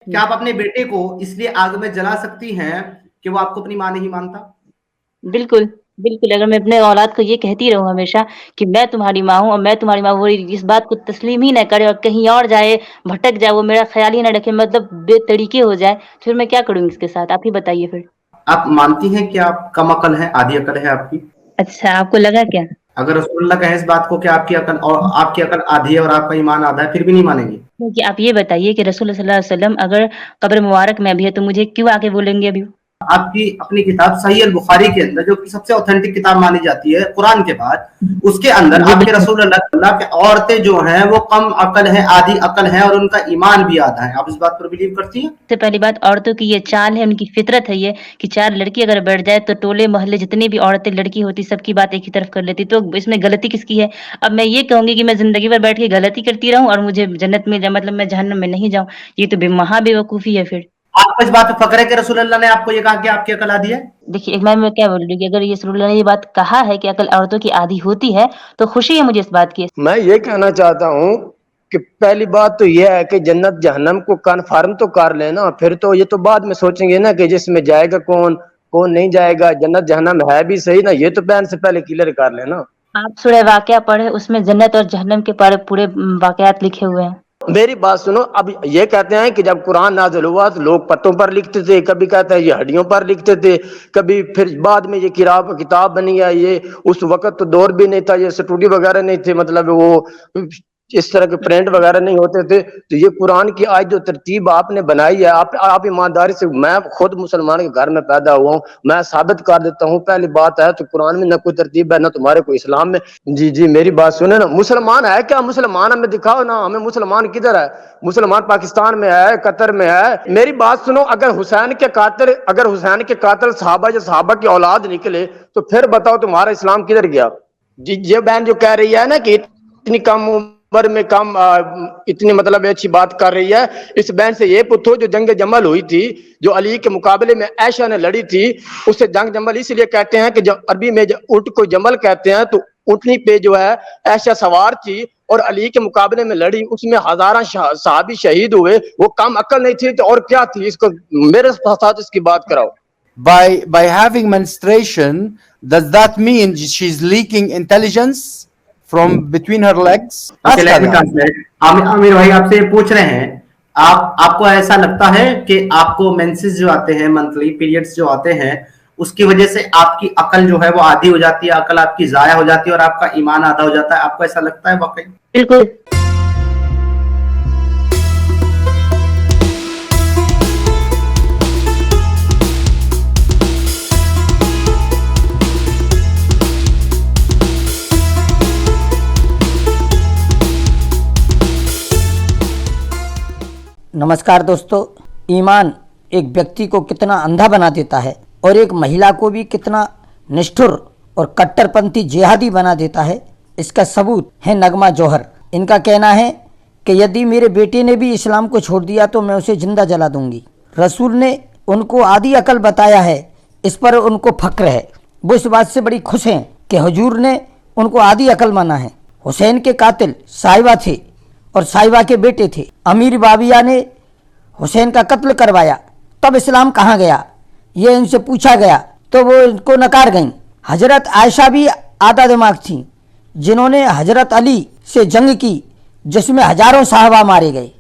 کیا آپ اپنے بیٹے کو اس لیے آگ میں جلا سکتی ہیں کہ وہ آپ کو اپنی ماں نہیں مانتا؟ بالکل بالکل، اگر میں اپنے اولاد کو یہ کہتی رہوں ہمیشہ کہ میں تمہاری ماں ہوں اور میں تمہاری ماں، وہ اس بات کو تسلیم ہی نہ کرے اور کہیں اور جائے، بھٹک جائے، وہ میرا خیال ہی نہ رکھے، مطلب بے طریقے ہو جائے، پھر میں کیا کروں گی اس کے ساتھ؟ آپ ہی بتائیے پھر۔ آپ مانتی ہیں کہ آپ کم عقل ہیں، آدھی عقل ہے آپ کی؟ اچھا، آپ کو لگا کیا؟ اگر رسول اللہ کہیں اس بات کو کہ آپ کی عقل اور آپ کی عقل آدھی ہے اور آپ کا ایمان آدھا ہے، پھر بھی نہیں مانیں گی؟ کہ آپ یہ بتائیے کہ رسول اللہ صلی اللہ علیہ وسلم اگر قبر مبارک میں بھی ہے تو مجھے کیوں آگے بولیں گے ابھی؟ آپ کی اپنی کتاب صحیح البخاری کے اندر، جو کہ سب سے اوتھینٹک کتاب مانی جاتی ہے قرآن کے بعد، اس کے اندر جی آپ کے بالکل۔ رسول اللہ کے عورتیں جو ہیں وہ کم عقل ہیں، آدھی عقل ہیں، اور ان کا ایمان بھی آدھا ہے۔ آپ اس بات پر بلیو کرتی ہیں؟ سب سے پہلی بات، عورتوں کی یہ چال ہے، ان کی فطرت ہے یہ کہ چار لڑکی اگر بیٹھ جائے تو ٹولے محلے جتنی بھی عورتیں لڑکی ہوتی سب کی بات ایک ہی طرف کر لیتی، تو اس میں غلطی کس کی ہے؟ اب میں یہ کہوں گی کہ میں زندگی بھر بیٹھ کے غلطی کرتی رہوں اور مجھے جنت میں مطلب میں جہنم میں نہیں جاؤں، یہ تو مہا بے وقوفی ہے پھر۔ آپ کو اس بات پہ فخر ہے کہ رسول اللہ نے آپ کو یہ کہا کہ آپ کی عقل آدھی ہے؟ دیکھیے، ایک میں کیا بول رہی ہوں کہ اگر یہ رسول اللہ نے یہ بات کہا ہے کہ عقل عورتوں کی آدھی ہوتی ہے تو خوشی ہے مجھے اس بات کی۔ میں یہ کہنا چاہتا ہوں کہ پہلی بات تو یہ ہے کہ جنت جہنم کو کنفرم تو کر لینا، پھر تو یہ تو بعد میں سوچیں گے نا کہ جس میں جائے گا کون کون نہیں جائے گا، جنت جہنم ہے بھی صحیح نا، یہ تو بہن سے پہلے کلیئر کر لینا۔ آپ سورہ واقعہ پڑھے، اس میں جنت اور جہنم کے پورے واقعات لکھے ہوئے ہیں۔ میری بات سنو، اب یہ کہتے ہیں کہ جب قرآن نازل ہوا تو لوگ پتوں پر لکھتے تھے، کبھی کہتے ہیں یہ ہڈیوں پر لکھتے تھے، کبھی پھر بعد میں یہ کتاب بنی ہے۔ یہ اس وقت تو دور بھی نہیں تھا، یہ اسٹوڈیو وغیرہ نہیں تھے، مطلب وہ اس طرح کے پرنٹ وغیرہ نہیں ہوتے تھے، تو یہ قرآن کی آج جو ترتیب آپ نے بنائی ہے، آپ ایمانداری سے، میں خود مسلمان کے گھر میں پیدا ہوا ہوں، میں ثابت کر دیتا ہوں، پہلی بات ہے تو قرآن میں نہ کوئی ترتیب ہے نہ تمہارے کوئی اسلام میں۔ جی میری بات سنیں نا، مسلمان ہے کیا؟ مسلمان ہمیں دکھاؤ نا، ہمیں مسلمان کدھر ہے؟ مسلمان پاکستان میں ہے، قطر میں ہے۔ میری بات سنو، اگر حسین کے قاتل صحابہ کی اولاد نکلے تو پھر بتاؤ تمہارا اسلام کدھر گیا؟ جی یہ بہن جو کہہ رہی ہے نا کہ اتنی کم عمر میں اتنی مطلب اچھی بات کر رہی ہے، اس بہن سے یہ پوچھو جو جنگ جمل ہوئی تھی، جو علی کے مقابلے میں عائشہ نے لڑی تھی، اسے جنگ جمل اس لیے کہتے ہیں کہ جو عربی میں اونٹ کو جمل کہتے ہیں، تو اونٹنی پہ جو ہے عائشہ سوار تھی اور علی کے مقابلے میں لڑی، اس میں ہزارہ صحابی شہید ہوئے، وہ کم عقل نہیں تھی تو اور کیا تھی؟ اس کو میرے ساتھ اس کی بات کراؤ۔ By having menstruation, does that mean she's leaking intelligence from between her legs? Okay, Ask let her me that. Translate. Aamir بھائی آپ سے پوچھ رہے ہیں، آپ کو ایسا لگتا ہے کہ آپ کو مینسز جو آتے ہیں، منتھلی پیریڈز جو آتے ہیں، اس کی وجہ سے آپ کی عقل جو ہے وہ آدھی ہو جاتی ہے، عقل آپ کی ضائع ہو جاتی ہے اور آپ کا ایمان آدھا ہو جاتا ہے؟ آپ کو ایسا لگتا ہے واقعی؟ بالکل۔ नमस्कार दोस्तों, ईमान एक व्यक्ति को कितना अंधा बना देता है और एक महिला को भी कितना निष्ठुर और कट्टरपंथी जिहादी बना देता है, इसका सबूत है नगमा जौहर। इनका कहना है कि यदि मेरे बेटे ने भी इस्लाम को छोड़ दिया तो मैं उसे जिंदा जला दूंगी। रसूल ने उनको आधी अकल बताया है, इस पर उनको फक्र है। वो इस बात से बड़ी खुश हैं कि हुजूर ने उनको आधी अकल माना है। हुसैन के कातिल साहिबा थे और साहिबा के बेटे थे। अमीर बाबिया ने हुसैन का कत्ल करवाया, तब इस्लाम कहाँ गया ये इनसे पूछा गया तो वो इनको नकार गईं। हजरत आयशा भी आधा दिमाग थी, जिन्होंने हजरत अली से जंग की जिसमें हजारों साहबा मारे गए,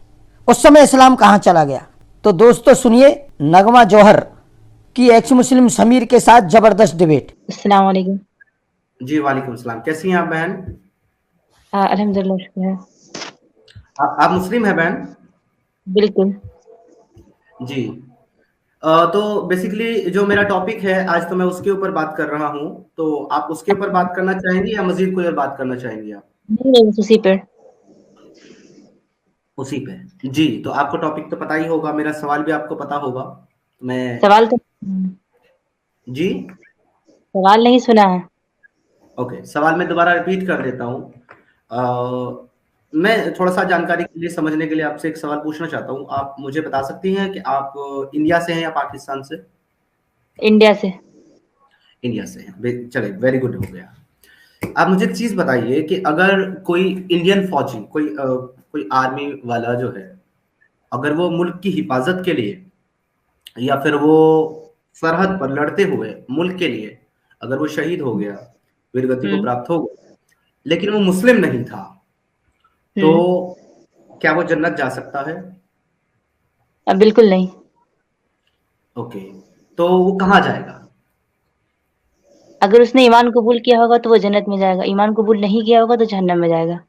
उस समय इस्लाम कहाँ चला गया? तो दोस्तों सुनिए नगमा जौहर की एक्स मुस्लिम समीर के साथ जबरदस्त डिबेट। अस्सलाम वालेकुम। جی وعلیکم السلام، کیسی ہیں آپ بہن؟ الحمدللہ، شکر ہے۔ آپ مسلم ہیں بہن؟ بالکل۔ جی تو بیسیکلی جو میرا ٹاپک ہے آج، تو میں اس کے اوپر بات کر رہا ہوں، تو آپ اس کے اوپر بات کرنا چاہیں گی یا مزید کوئی اور بات کرنا چاہیں گی؟ آپ نہیں، بس اسی پر۔ اسی پہ؟ جی تو آپ کو ٹاپک تو پتہ ہی ہوگا، میرا سوال بھی آپ کو پتہ ہوگا۔ میں سوال تو جی سوال نہیں سنا ہے۔ اوکے، سوال میں دوبارہ ریپیٹ کر دیتا ہوں۔ میں تھوڑا سا جانکاری کے لیے، سمجھنے کے لیے آپ سے ایک سوال پوچھنا چاہتا ہوں۔ آپ مجھے بتا سکتی ہیں کہ آپ انڈیا سے ہیں یا پاکستان سے؟ انڈیا سے۔ انڈیا سے ہیں، چلے ویری گڈ ہو گیا۔ آپ مجھے ایک چیز بتائیے کہ اگر کوئی انڈین فوجی، کوئی آرمی والا جو ہے، अगर वो मुल्क की हिफाजत के लिए या फिर वो सरहद पर लड़ते हुए मुल्क के लिए अगर वो शहीद हो गया, वीरगति को प्राप्त हो गया, लेकिन वो मुस्लिम नहीं था, तो क्या वो जन्नत जा सकता है? बिल्कुल नहीं। ओके, तो वो कहाँ जाएगा? अगर उसने ईमान कबूल किया होगा तो वो जन्नत में जाएगा, ईमान कबूल नहीं किया होगा तो जहन्नम में जाएगा।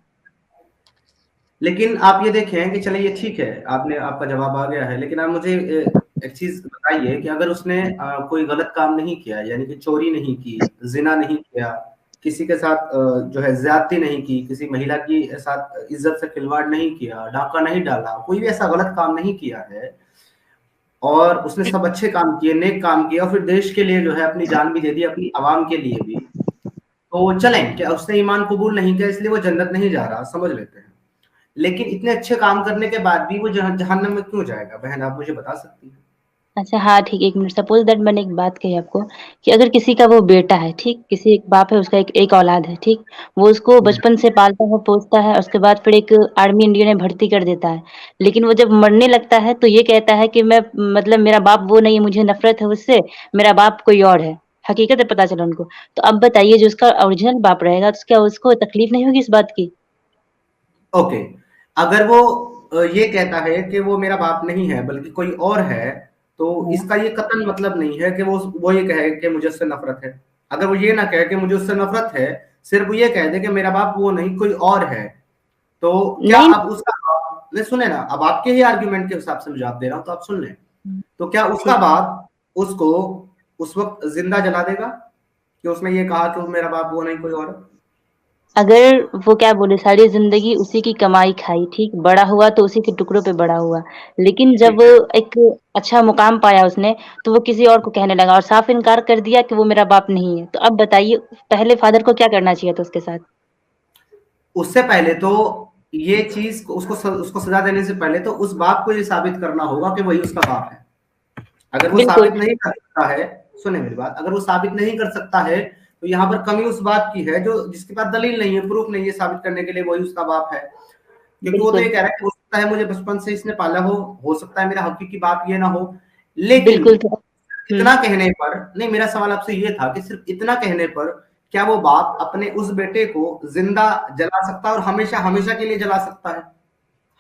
लेकिन आप ये देखें कि चलिए ये ठीक है, आपने आपका जवाब आ गया है, लेकिन आप मुझे एक चीज बताइए कि अगर उसने कोई गलत काम नहीं किया, यानी कि चोरी नहीं की, जिना नहीं किया, किसी के साथ जो है ज्यादती नहीं की, किसी महिला की साथ इज्जत से खिलवाड़ नहीं किया, डाका नहीं डाला, कोई भी ऐसा गलत काम नहीं किया है, और उसने सब अच्छे काम किए, नेक काम किए, और फिर देश के लिए जो है अपनी जान भी दे दी, अपनी आवाम के लिए भी, तो चलें, क्या उसने ईमान कबूल नहीं किया इसलिए वो जन्नत नहीं जा रहा, समझ लेते हैं, लेकिन इतने अच्छे काम करने के बाद भी वो जहन्नम में क्यों जाएगा? बहन, आप मुझे बता सकती हैं? अच्छा, हाँ ठीक है, एक मिनट। सपोज दैट मैंने एक बात कही आपको कि अगर किसी का वो बेटा है, ठीक, किसी एक बाप है, उसका एक औलाद है, ठीक, वो उसको बचपन से पालता है, पोसता है, उसके बाद फिर एक आर्मी इंडिया में भर्ती कर देता है, लेकिन वो जब मरने लगता है तो ये कहता है कि मैं, मतलब मेरा बाप वो नहीं है, मुझे नफरत है उससे, मेरा बाप कोई और है। हकीकत है, पता चला उनको। तो अब बताइए, जो उसका ओरिजिनल बाप रहेगा, तो क्या उसको तकलीफ नहीं होगी इस बात की? ओके, अगर वो ये कहता है कि वो मेरा बाप नहीं है बल्कि कोई और है, तो इसका ये कतई मतलब नहीं है कि वो ये कहे कि मुझे उससे नफरत है। अगर वो ये ना कहे कि मुझे उससे नफरत है, सिर्फ वो ये कह दे कि मेरा बाप वो नहीं कोई और है, तो क्या नहीं। अब उसका बाप, नहीं सुने ना, अब आपके ही आर्ग्यूमेंट के हिसाब से मैं जवाब दे रहा हूं, तो आप सुन लें। तो क्या उसका ठीक। बाप उसको उस वक्त जिंदा जला देगा कि उसने ये कहा कि वो मेरा बाप वो नहीं कोई और है? अगर वो क्या बोले, सारी जिंदगी उसी की कमाई खाई, ठीक, बड़ा हुआ तो उसी के टुकड़ों पे बड़ा हुआ, लेकिन जब ठीक है, एक अच्छा मुकाम पाया उसने, तो वो किसी और को कहने लगा और साफ इनकार कर दिया कि वो मेरा बाप नहीं है। तो अब बताइए, पहले फादर को क्या करना चाहिए था उसके साथ? उससे पहले तो ये चीज उसको सजा देने से पहले तो उस बाप को ये साबित करना होगा कि वही उसका बाप है। अगर वो बिल्कुल। साबित नहीं कर सकता है, सुने मेरी बात, अगर वो साबित नहीं कर सकता है, तो यहाँ पर कमी उस बाप की है जो जिसके पास दलील नहीं है, प्रूफ नहीं है साबित करने के लिए वही उसका बाप है। क्योंकि वो तो ये बिल्कुल। कह रहा है कि हो सकता है मुझे बचपन से इसने पाला हो सकता है मेरा हकीकी बाप ये ना हो, लेकिन बिल्कुल। तो इतना कहने पर, नहीं, मेरा सवाल आपसे ये था कि सिर्फ इतना कहने पर क्या वो बाप अपने उस बेटे को जिंदा जला सकता है और हमेशा हमेशा के लिए जला सकता है?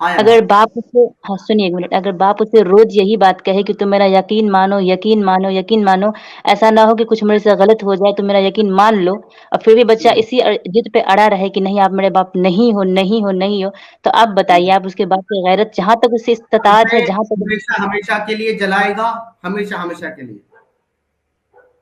हाँ या ना? अगर बाप उसे, हाँ सुनिए एक मिनट, अगर बाप उसे रोज यही बात कहे कि तुम मेरा यकीन मानो, यकीन मानो, यकीन मानो, ऐसा ना हो कि कुछ मेरे से गलत हो जाए तो मेरा यकीन मान लो, और फिर भी बच्चा इसी जिद पे अड़ा रहे कि नहीं आप मेरे बाप नहीं हो, नहीं हो, नहीं हो, तो आप बताइए, आप उसके बाप की गैरत जहां तक उससे इस्तात है, उसे जहां तक, हमेशा हमेशा के लिए जलाएगा, हमेशा हमेशा के लिए,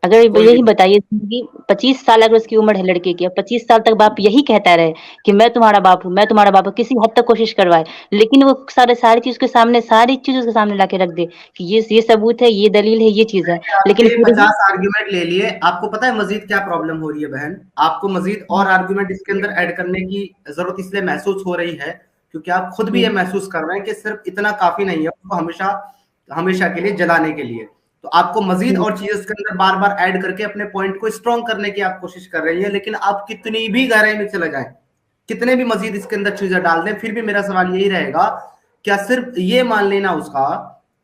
अगर कोई भी। यही बताइए, जिंदगी 25 साल अगर उसकी उम्र है लड़के की, अब 25 साल तक बाप यही कहता रहे कि मैं तुम्हारा बाप हूँ, मैं तुम्हारा बाप हूँ, किसी हद तक कोशिश करवाए, लेकिन वो सारी चीज उसके सामने, सारी चीज उसके सामने ला के रख दे कि ये सबूत है, ये दलील है, ये चीज है, लेकिन आपके फिर भी 50 आर्ग्यूमेंट ले लिए, आपको पता है मजीद क्या प्रॉब्लम हो रही है बहन? आपको मजीद और आर्ग्यूमेंट इसके अंदर ऐड करने की जरूरत इसलिए महसूस हो रही है क्योंकि आप खुद भी ये महसूस कर रहे हैं कि सिर्फ इतना काफी नहीं है उसको हमेशा हमेशा के लिए जलाने के लिए, तो आपको मजीद और चीजें इसके अंदर बार बार ऐड करके अपने पॉइंट को स्ट्रॉन्ग करने की आप कोशिश कर रही है, लेकिन आप कितनी भी गहराई में चले जाएं, कितने भी मजीद इसके अंदर चीजें डाल दें, फिर भी मेरा सवाल यही रहेगा, क्या सिर्फ ये मान लेना उसका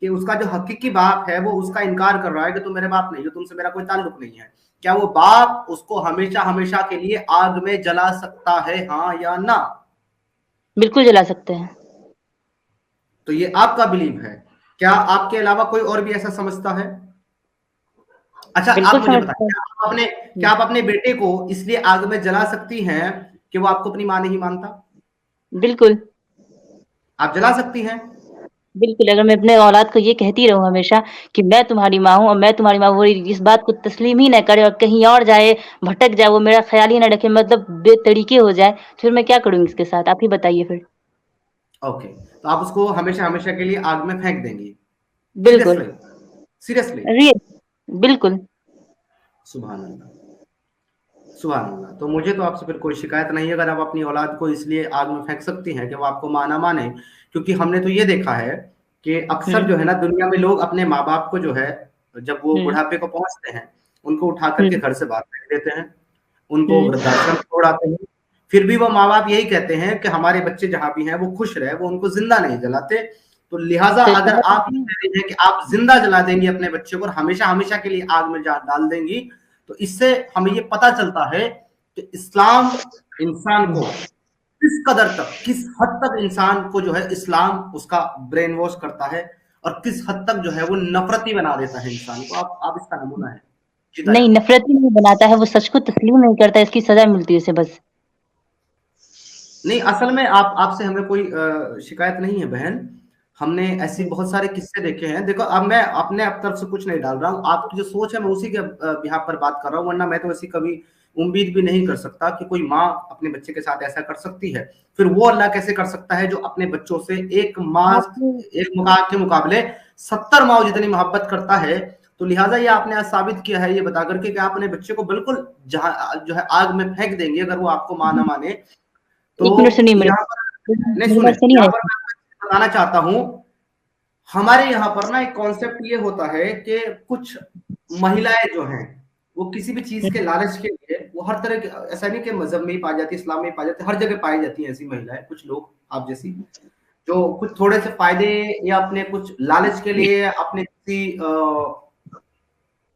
कि उसका जो हकीकी बाप है वो उसका इनकार कर रहा है कि तुम मेरे बाप नहीं हो, तुमसे मेरा कोई ताल्लुक नहीं है, क्या वो बाप उसको हमेशा हमेशा के लिए आग में जला सकता है, हाँ या ना? बिल्कुल जला सकते हैं। तो ये आपका बिलीव है, क्या आपके अलावा कोई और भी ऐसा समझता है? अच्छा, बिल्कुल आप मुझे बताएं, समझते हैं। क्या आप अपने बेटे को इसलिए आग में जला सकती हैं कि वो आपको अपनी मां नहीं मानता? बिल्कुल। आप जला सकती हैं? बिल्कुल, अगर मैं अपने औलाद को ये कहती रहूं हमेशा कि मैं तुम्हारी माँ हूँ और मैं तुम्हारी माँ, वो इस बात को तस्लीम ही ना करे और कहीं और जाए, भटक जाए, वो मेरा ख्याल ही ना रखे, मतलब बेतरीके हो जाए, फिर मैं क्या करूंगी इसके साथ? आप ही बताइए फिर। ओके, तो आप उसको हमेशा हमेशा के लिए आग में फेंक देंगी? बिल्कुल। सीरियसली? सीरियसली? रियल। बिल्कुल। सुभान अल्लाह, सुभान अल्लाह। तो मुझे तो आपसे फिर कोई शिकायत नहीं है अगर आप अपनी औलाद को इसलिए आग में फेंक सकती हैं कि वो आपको माना माने, क्योंकि हमने तो ये देखा है कि अक्सर जो है ना दुनिया में लोग अपने माँ बाप को जो है जब वो हम्म। बुढ़ापे को पहुंचते हैं उनको उठा करके हम्म। घर से बाहर फेंक देते हैं, उनको हम्म। वृद्धाश्रम छोड़ आते हैं, फिर भी वो माँ बाप यही कहते हैं कि हमारे बच्चे जहां भी हैं वो खुश रहे, वो उनको जिंदा नहीं जलाते, तो लिहाजा तो अगर आप ये कह रही हैं कि आप जिंदा जला देंगी अपने बच्चे को और हमेशा हमेशा के लिए आग में डाल देंगी, तो इससे हमें ये पता चलता है कि इस्लाम इंसान को किस कदर तक, किस हद तक इंसान को जो है इस्लाम उसका ब्रेन वॉश करता है और किस हद तक जो है वो नफरती बना देता है इंसान को। आप इसका नमूना है। नहीं, नफरती नहीं बनाता है, वो सच को तस्लीम नहीं करता, इसकी सजा मिलती है उसे बस। नहीं, असल में आपसे हमें कोई शिकायत नहीं है बहन, हमने ऐसे बहुत सारे किस्से देखे हैं। देखो, अब मैं अपने तरफ से कुछ नहीं डाल रहा हूँ, आपकी जो सोच है मैं उसी के बिहाफ पर बात कर रहा हूँ, वरना मैं तो ऐसी कभी उम्मीद भी नहीं कर सकता कि कोई माँ अपने बच्चे के साथ ऐसा कर सकती है। फिर वो अल्लाह कैसे कर सकता है जो अपने बच्चों से एक माँ के मुकाबले 70 माँ जितनी मोहब्बत करता है। तो लिहाजा ये आपने आज साबित किया है ये बता करके कि आप अपने बच्चे को बिल्कुल जो है आग में फेंक देंगे अगर वो आपको माँ ना माने। तो 1 मिनट सुनिए मेरे, यहाँ पर नहीं, मेरी सुने, बात सुनिए यहाँ ना। पर मैं आपको बताना चाहता हूँ, हमारे यहाँ पर ना एक कॉन्सेप्ट ये होता है कि कुछ महिलाएं जो हैं वो किसी भी चीज के लालच के लिए, वो हर तरह के, ऐसा नहीं कि मजहब में ही पाई जाती है, इस्लाम में ही पाई जाती है, हर जगह पाई जाती है ऐसी महिलाएं, कुछ लोग आप जैसी, जो कुछ थोड़े से फायदे या अपने कुछ लालच के लिए, अपने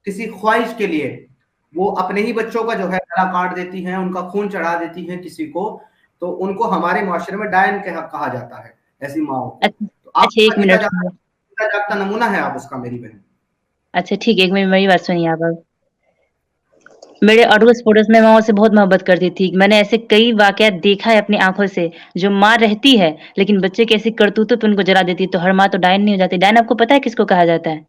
किसी ख्वाहिश के लिए वो अपने ही बच्चों का जो है गला काट देती हैं, उनका खून चढ़ा देती हैं किसी को, तो उनको हमारे माशरे में डायन कहा जाता है ऐसी माओ को। तो आप अच्छा 1 मिनट, जागता नमूना है आप उसका, मेरी बहन। अच्छा ठीक है, 1 मिनट मेरी बात सुनिए आप अब। मेरे अड़ोस पड़ोस में माँ से बहुत मोहब्बत करती थी। मैंने ऐसे कई वाकयात देखा है अपनी आंखों से, जो माँ रहती है लेकिन बच्चे की ऐसी करतूतों पे उनको जला देती है। तो हर माँ तो डायन नहीं हो जाती। डायन आपको पता है किसको कहा जाता है?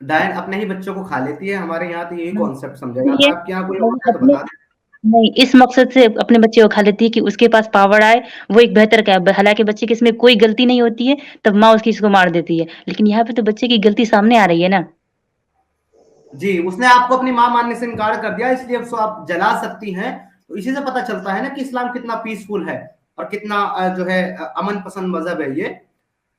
डायन अपने ही बच्चों को खा लेती है, हमारे यहाँ तो यही कॉन्सेप्ट समझा जाता ये है। आपके यहाँ कोई वो और है तो अपने बता दें। नहीं, इस मकसद से अपने बच्चे को खा लेती है कि उसके पास पावर आए, वो एक बेहतर क्या, हालांकि बच्चे की इसमें कोई गलती नहीं होती है, तब माँ उसकी इसको मार देती है। लेकिन यहाँ पे तो बच्चे की गलती सामने आ रही है ना। जी, उसने आपको अपनी माँ मानने से इनकार कर दिया, इसलिए उसको आप जला सकती हैं। तो इसी से पता चलता है ना कि इस्लाम कितना पीसफुल है और कितना जो है अमन पसंद मजहब है ये।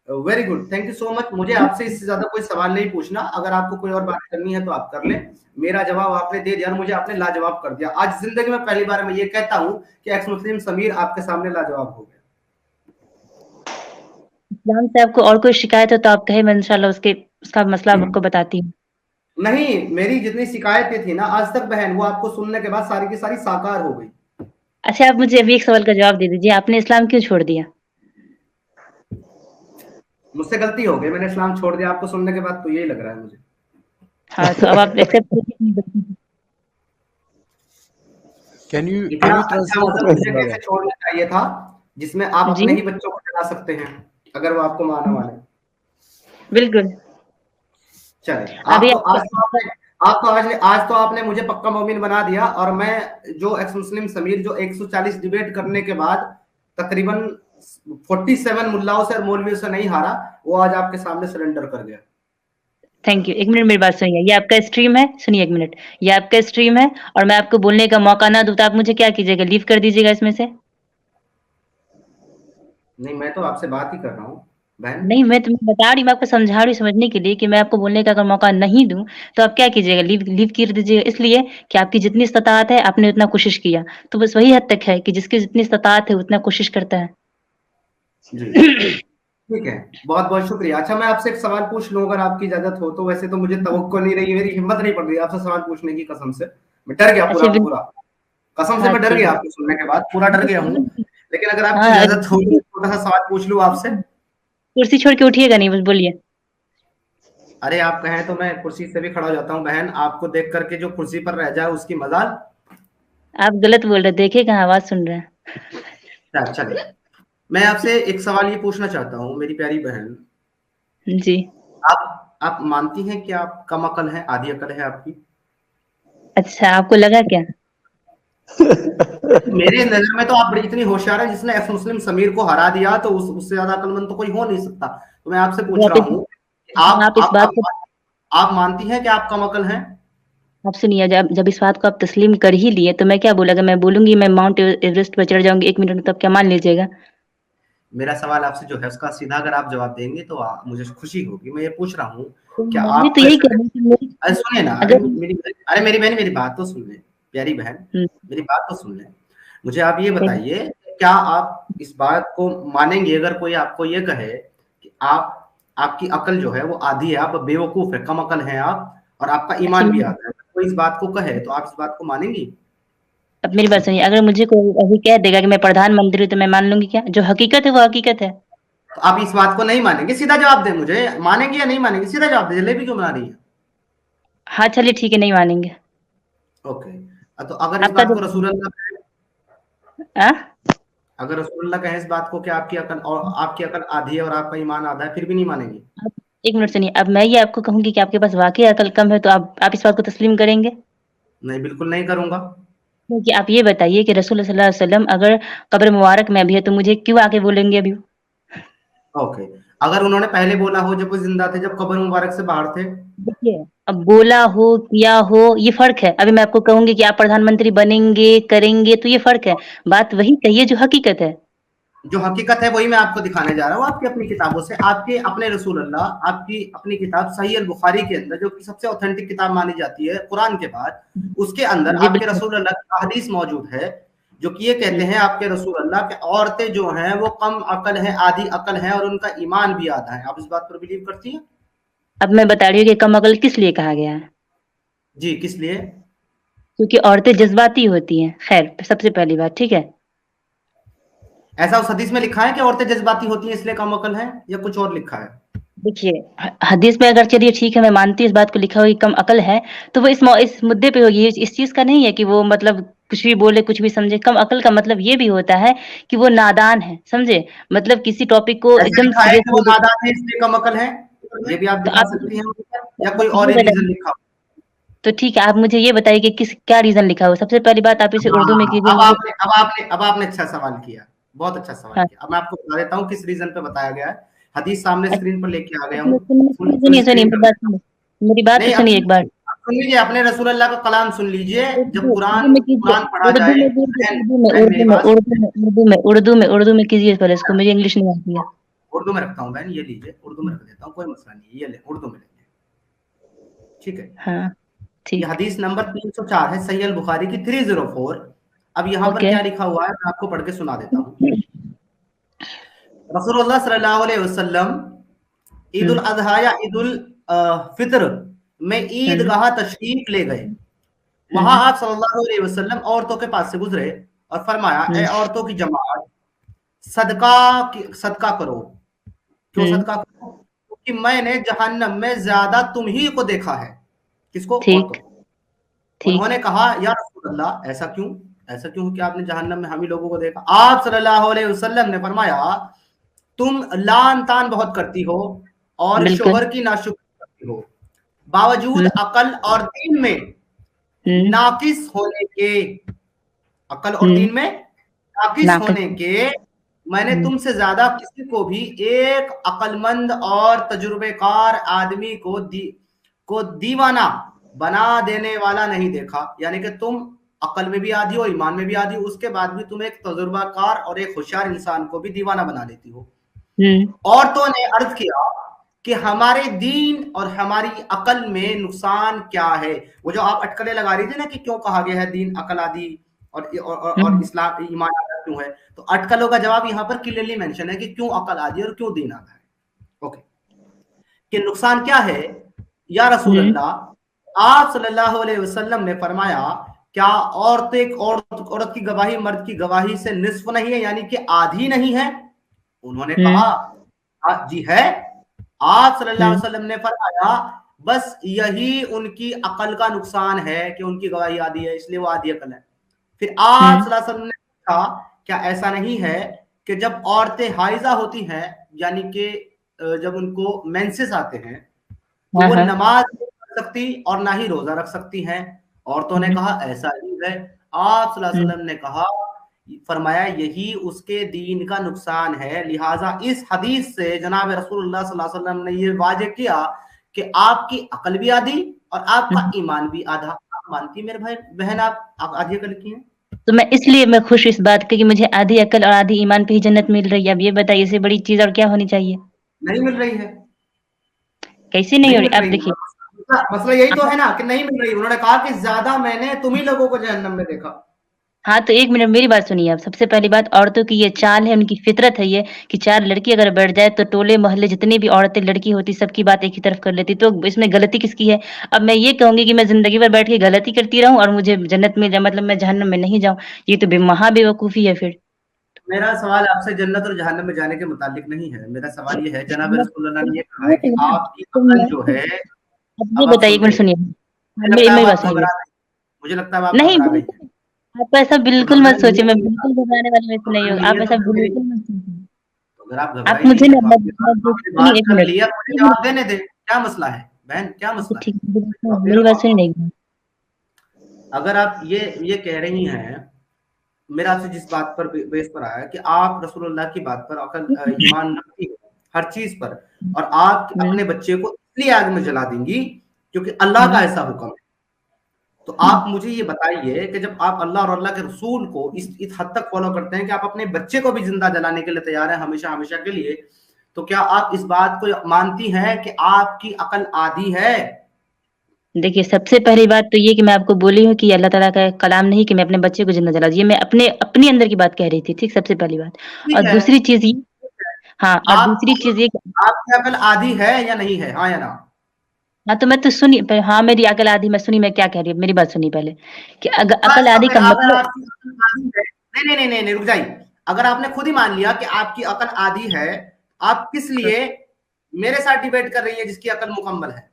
Very good, thank you so much. मुझे आपसे इससे ज्यादा कोई सवाल नहीं पूछना, अगर आपको कोई और बात करनी है तो आप कर लें। मेरा जवाब आपने दे दिया और मुझे आपने लाजवाब कर दिया। आज जिंदगी में पहली बार मैं ये कहता हूं कि एक्स मुस्लिम समीर आपके सामने लाजवाब हो गया। इस्लाम से आपको और कोई शिकायत हो तो आप कहे, मैं इंशाल्लाह उसका मसला आपको बताती हूँ। नहीं, मेरी जितनी शिकायतें थी ना आज तक बहन, वो आपको सुनने के बाद सारी की सारी साकार हो गई। अच्छा, आप मुझे अभी एक सवाल का जवाब दे दीजिए, आपने इस्लाम क्यों छोड़ दिया? मुझसे गलती हो गई, मैंने इस्लाम छोड़ दिया। आपको सुनने के बाद तो यही लग रहा है मुझे। हाँ, तो अब आप एक्सेप्ट कीजिए अपनी गलती को। Can you इतना अच्छा translate मजहब this, मुझे कैसे brother? छोड़ना चाहिए था जिसमें आप जी अपने ही बच्चों को जला सकते हैं अगर वो आपको माना माने। बिल्कुल। चले, अभी आज तो आपने मुझे पक्का मोमिन बना दिया और मैं जो एक्स मुस्लिम समीर जो 140 डिबेट करने के बाद तकरीबन 47 मुल्लाओं से और मौलवियों से नहीं हारा, वो आज आपके सामने सरेंडर कर गया। Thank you. 1 मिनट मेरी बात सुनिए। ये आपका स्ट्रीम है, सुनिए 1 मिनट। ये आपका स्ट्रीम है और मैं आपको बोलने का मौका ना दूं तो आप मुझे क्या कीजिएगा? लीव कर दीजिएगा इसमें से। नहीं, मैं तो आपसे बात ही कर रहा हूँ बहन। नहीं, मैं तुम्हें बता रही हूँ, मैं आपको समझा रही हूँ समझने के लिए कि मैं आपको बोलने का अगर मौका नहीं दूं तो आप क्या कीजिएगा? लीव कर दीजिएगा, इसलिए कि आपकी जितनी इस्ताअत है आपने उतना कोशिश किया। तो बस वही हद तक है कि जिसकी जितनी इस्ताअत है उतना कोशिश करता है। जी ठीक है, बहुत बहुत शुक्रिया। अच्छा, मैं आपसे एक सवाल पूछ लूं अगर आपकी इजाजत हो तो। वैसे तो मुझे तवक्को नहीं रही, मेरी हिम्मत नहीं पड़ रही आपसे सवाल पूछने की, कसम से मैं डर गया अच्छा पूरा। कसम से हाँ मैं डर ठीक गया है। आपको सुनने के बाद, पूरा डर गया हूँ। लेकिन अगर आपकी हाँ, इजाजत हो तो छोटा सा सवाल पूछ लूं आपसे। कुर्सी छोड़ के उठिएगा नहीं, बस बोलिए। अरे, आप कहें तो मैं कुर्सी से भी खड़ा हो जाता हूँ बहन, आपको देख करके जो कुर्सी पर रह जाए उसकी मजाल। आप गलत बोल रहे, देखिए कहाँ आवाज सुन रहे हैं। चलिए, मैं आपसे एक सवाल ये पूछना चाहता हूँ मेरी प्यारी बहन। जी आप मानती हैं कि आप कम अकल हैं, आधी अकल है आपकी? अच्छा, आपको लगा क्या? मेरे नजर में तो आप बड़ी इतनी होशियार है, जिसने एक्स मुस्लिम समीर को हरा दिया तो उससे ज्यादा अक्लमंद तो कोई हो नहीं सकता। तो मैं आपसे पूछ रहा हूँ, आप इस बात को आप मानती हैं कि आप कम अकल हैं? आप सुनिए, जब जब इस बात को आप तस्लीम कर ही लिए तो मैं क्या बोला? अगर मैं बोलूंगी मैं माउंट एवरेस्ट पर चढ़ जाऊंगी 1 मिनट में, तब क्या मान लीजिएगा? मेरा सवाल आपसे जो है उसका सीधा अगर आप जवाब देंगे तो मुझे खुशी होगी। मैं ये पूछ रहा हूँ, तो क्या मैं आप तो यही कह रही हूँ कि अरे सुनिए ना, अगर मेरी बहन मेरी बात तो सुन ले, प्यारी बहन, मेरी बात तो सुन ले। मुझे आप ये बताइए, क्या आप इस बात को मानेंगे अगर कोई आपको ये कहे कि आपकी अकल जो है वो आधी है, आप बेवकूफ है, कम अकल है आप, और आपका ईमान भी आधा है, कोई इस बात को कहे तो आप इस बात को मानेंगी? अब मेरी बात सुनिए, अगर मुझे कोई अभी कह देगा कि मैं प्रधानमंत्री हूँ तो मैं मान लूंगी क्या? जो हकीकत है वो हकीकत है। तो आप इस बात को नहीं मानेंगे? सीधा जवाब दें मुझे, मानेंगे या नहीं मानेंगे? सीधा जवाब दें, जलेबी क्यों बना रही है? हाँ चलिए ठीक है, नहीं मानेंगे। ओके, तो अगर इस आपका बात जो को रसूलुल्लाह कहे, आ? अगर रसूलुल्लाह कहे इस बात को कि आपकी अकल आधी है और आपका ईमान आधा है, फिर भी नहीं मानेंगी? आप एक मिनट सुनिए, अब मैं ये आपको कहूंगी कि आपके पास वाकई अकल कम है तो आप इस बात को तस्लीम करेंगे? नहीं, बिल्कुल नहीं करूंगा। क्योंकि आप ये बताइए कि रसूल सल्लल्लाहु अलैहि वसल्लम अगर कब्र मुबारक में भी है तो मुझे क्यों आके बोलेंगे अभी? ओके, अगर उन्होंने पहले बोला हो जब वो जिंदा थे, जब कब्र मुबारक से बाहर थे? देखिए, अब बोला हो किया हो ये फर्क है। अभी मैं आपको कहूंगी कि आप प्रधानमंत्री बनेंगे करेंगे तो ये फर्क है। बात वही कहिए जो हकीकत है। जो हकीकत है वही मैं आपको दिखाने जा रहा हूँ, आपकी अपनी किताबों से, आपके अपने रसूलुल्लाह, आपकी अपनी किताब सहीह अल बुखारी के अंदर, जो कि सबसे ऑथेंटिक किताब मानी जाती है कुरान के बाद, उसके अंदर जी आपके बिल्कुल। रसूलुल्लाह की हदीस मौजूद है जो कि ये कहते हैं आपके रसूलुल्लाह कि औरतें जो हैं वो कम अकल हैं, आधी अकल हैं, और उनका ईमान भी आधा है। आप इस बात पर बिलीव करती हैं? अब मैं बता रही हूँ कि कम अकल किस लिए कहा गया है। जी, किस लिए? क्योंकि औरतें जज्बाती होती हैं। खैर सबसे पहली बात, ठीक है। ऐसा उस हदीस में लिखा है कि औरतें जज्बाती होती हैं इसलिए कम अकल हैं, या कुछ और लिखा है? देखिए, हदीस में अगर चलिए ठीक है मैं मानती हूँ इस बात को लिखा हुआ कि कम अकल है, तो वो इस मुद्दे पे होगी। इस चीज का नहीं है कि वो मतलब कुछ भी बोले कुछ भी समझे। कम अकल का मतलब ये भी होता है कि वो नादान है, समझे? मतलब किसी टॉपिक को ऐसा एकदम लिखा है कि वो सीरियसली। नादान है इसलिए कम अकल है? ये भी आप तो दिखा आप सकती हैं मुझे, या आप कोई और ये ही रीजन बताइए, लिखा हो? तो ठीक है आप मुझे ये बताइए कि किस क्या रीजन लिखा हुआ है। सबसे पहली बात आप इसे उर्दू में हाँ, कीजिए मुझे। अब आपने अच्छा सवाल किया, बहुत अच्छा सवाल हाँ, किया। अब मैं आपको बता देता हूँ किस रीजन पे बताया गया है। हदीस सामने अच्छा, स्क्रीन पर लेके आ गया हूँ, सुनिए फुल सुनिए फुल सुनिए सुनिए स्क्रीन मेरी कर बात देता हूँ। सुनिए। मेरी बात तो नहीं, सुनिए एक बार। आप सुन लीजिए, अपने रसूल अल्लाह का कलाम सुन लीजिए। जब उर्दू में कीजिए। कुरान पढ़ा उर्दू जाए, में कीजिए, बहन उर्दू में बहन उर्दू मेरी में बात उर्दू में उर्दू में उर्दू में उर्दू में कीजिए पहले इसको, मुझे इंग्लिश नहीं आती है। उर्दू में रखता हूँ बहन, ये लीजिए, उर्दू में रख देता हूँ, कोई मसला नहीं है, ये ले उर्दू में लेंगे, ठीक है? हाँ ये ठीक। हदीस नंबर 304 है, सही अल बुखारी की 304। अब यहाँ पर ओके। क्या लिखा हुआ है मैं आपको पढ़ के सुना देता हूँ। रसूलुल्लाह सल्लल्लाहु अलैहि वसल्लम ईद उल हम्म अजहा या ईद उल फित्र में हम्म ईदगाह तशरीफ ले गए। वहां हम्म आप सल्लल्लाहु अलैहि वसल्लम औरतों के पास से गुजरे और फरमाया, ए हम्म औरतों की जमात, सदका करो। क्यों हम्म, सदका करो? क्योंकि मैंने जहन्नम में ज्यादा तुम ही को देखा है। किसको? औरतों ठीक को। ठीक। उन्होंने कहा, या रसूल अल्लाह, ऐसा क्यों? ऐसा क्यों कि आपने जहन्नम में हम ही लोगों को देखा? आप सल्लल्लाहु अलैहि वसल्लम ने फरमाया, तुम लान तान बहुत करती हो और बिल्कुल। शोहर की नाशुक्री करती हो, बावजूद हम्म अकल और दीन में हम्म नाकिस होने के, अकल और हम्म दीन में नाकिस नाकस। होने के, मैंने हम्म तुमसे ज्यादा किसी को भी एक अकलमंद और तजुर्बेकार आदमी को दीवाना बना देने वाला नहीं देखा। यानी कि तुम अकल में भी आधी हो, ईमान में भी आधी हो, उसके बाद भी तुम एक तजुर्बाकार और एक होशियार इंसान को भी दीवाना बना देती हो। हम्म औरतों ने अर्ज किया कि हमारे दीन और हमारी अकल में नुकसान क्या है? वो जो आप अटकलें लगा रही थी ना कि क्यों कहा गया है दीन अकल आदि और हम्म इस्लाम ईमान आधा क्यों है, तो अटकलों का जवाब यहाँ पर क्लियरली मेंशन है कि क्यों अकल आदि और क्यों दीन आधा है। ओके, कि नुकसान क्या है या रसूल हम्म अल्लाह? आप सल्लल्लाहु अलैहि वसल्लम ने फरमाया, क्या औरत की गवाही मर्द की गवाही से निस्फ नहीं है, यानी कि आधी नहीं है? उन्होंने हम्म कहा, जी है। आप सल्लल्लाहु अलैहि हम्म वसल्लम ने फरमाया, बस यही उनकी अकल का नुकसान है कि उनकी गवाही आधी है, इसलिए वो आधी अकल है। फिर आप सल्लल्लाहु अलैहि वसल्लम ने कहा, क्या ऐसा नहीं है कि जब औरतें हाइजा होती हैं, यानी कि जब उनको मेंसेस आते हैं, तो हाँ वो हाँ। नमाज नहीं पढ़ सकती और ना ही रोजा रख सकती हैं? औरतों ने हम्म कहा, ऐसा ही है। आप सल्लल्लाहु अलैहि हम्म वसल्लम ने कहा, फरमाया, यही उसके दीन का नुकसान है। लिहाजा इस हदीस से जनाब रसूलुल्लाह सल्लल्लाहु अलैहि वसल्लम ने ये वाजे किया कि आपकी अकल भी आधी और आपका हम्म। ईमान भी आधा। आप मानती मेरे भाई बहन, आप आधी अकल की हैं? तो मैं इसलिए मैं खुश इस बात की कि मुझे आधी अकल और आधी ईमान पे ही जन्नत मिल रही है। अब ये बताइए इससे बड़ी चीज और क्या होनी चाहिए? नहीं मिल रही है, कैसे नहीं नहीं हो रही? मिल अब रही है। देखिए, मसला यही तो आप है ना कि नहीं मिल रही। उन्होंने कहा कि ज्यादा मैंने तुम ही लोगों को जहन्नम में देखा। हाँ, तो 1 मिनट मेरी बात सुनिए आप। सबसे पहली बात, औरतों की ये चाल है, उनकी फितरत है ये कि 4 लड़की अगर बैठ जाए तो टोले मोहल्ले जितनी भी औरतें लड़की होती सबकी बात एक ही तरफ कर लेती, तो इसमें गलती किसकी है? अब मैं ये कहूँगी कि मैं ज़िंदगी भर बैठ के गलती करती रहूँ और मुझे जन्नत में मतलब मैं जहन्नम में नहीं जाऊँ, ये तो महाबेवकूफ़ी है फिर। मेरा सवाल आपसे जन्नत और जहन्नम में जाने के मुतालिक नहीं है। मेरा सवाल ये है, जनाब जन्नत रसूलुल्लाह ने ये कहा वो है कि तो है, आपकी तो अकल मैं जो है, अब ये अब आप बताइए, सुन 1 मिनट रहे हैं। सुनिए। हाँ, मुझे मेरी लगता है मेरी अब बात आप सुनिए। घबरा गई हैं। मुझे लगता है अब आप नहीं, घबरा गई हैं। बिल्कुल आप ऐसा तो बिल्कुल मत घबराने सोचिए, मैं नहीं है बिल्कुल घबराने वाली वैसे तो नहीं हूँ। घबराइए आप नहीं है ऐसा तो फिर मेरी बिल्कुल मत सोचिए। तो अगर आप आप घबराई नहीं मुझे है ना तो आपने बात सुनिए 1 कर मिनट, ली है, मुझे 1 मिनट। जवाब देने दें। क्या मसला है? बहन क्या अच्छा मसला है? ठीक है, जवाब दे मेरी रहा बात हूँ सुनिए आपको। ना एक बार। अगर आप ये कह रही हैं, मेरा आपसे जिस बात पर बेस पर आया कि आप रसूलुल्लाह की बात पर ईमान रखती हो हर चीज पर, और आप हुँ, अपने बच्चे को इसलिए आग में जला देंगी क्योंकि अल्लाह का हुँ। ऐसा हुक्म है। तो आप मुझे ये बताइए कि जब आप अल्लाह और अल्लाह के रसूल को इस हद तक फॉलो करते हैं कि आप अपने बच्चे को भी जिंदा जलाने के लिए तैयार हैं हमेशा हमेशा के लिए, तो क्या आप इस बात को मानती हैं कि आपकी अकल आधी है? देखिए, सबसे पहली बात तो ये कि मैं आपको बोली हूँ कि अल्लाह ताला का कलाम नहीं कि मैं अपने बच्चे को जिंदा जला दूँ। ये मैं अपने अंदर की बात कह रही थी, ठीक? सबसे पहली बात। और ठीक है। दूसरी चीज़ ये, हाँ, और दूसरी आप चीज़ ये कि आपकी अकल आधी है या नहीं है, हाँ या ना? हाँ, तो मैं तो सुनिए हाँ, मेरी अकल आधी मैं सुनिए मैं क्या कह रही हूँ, मेरी बात सुनिए पहले, कि अकल बस आधी अगर का अगर मतलब आपकी अकल आधी है, नहीं, रुक जाइए। अगर आपने खुद ही मान लिया कि आपकी अकल आधी है, आप किस लिए मेरे साथ डिबेट कर रही है जिसकी अकल मुकम्मल है?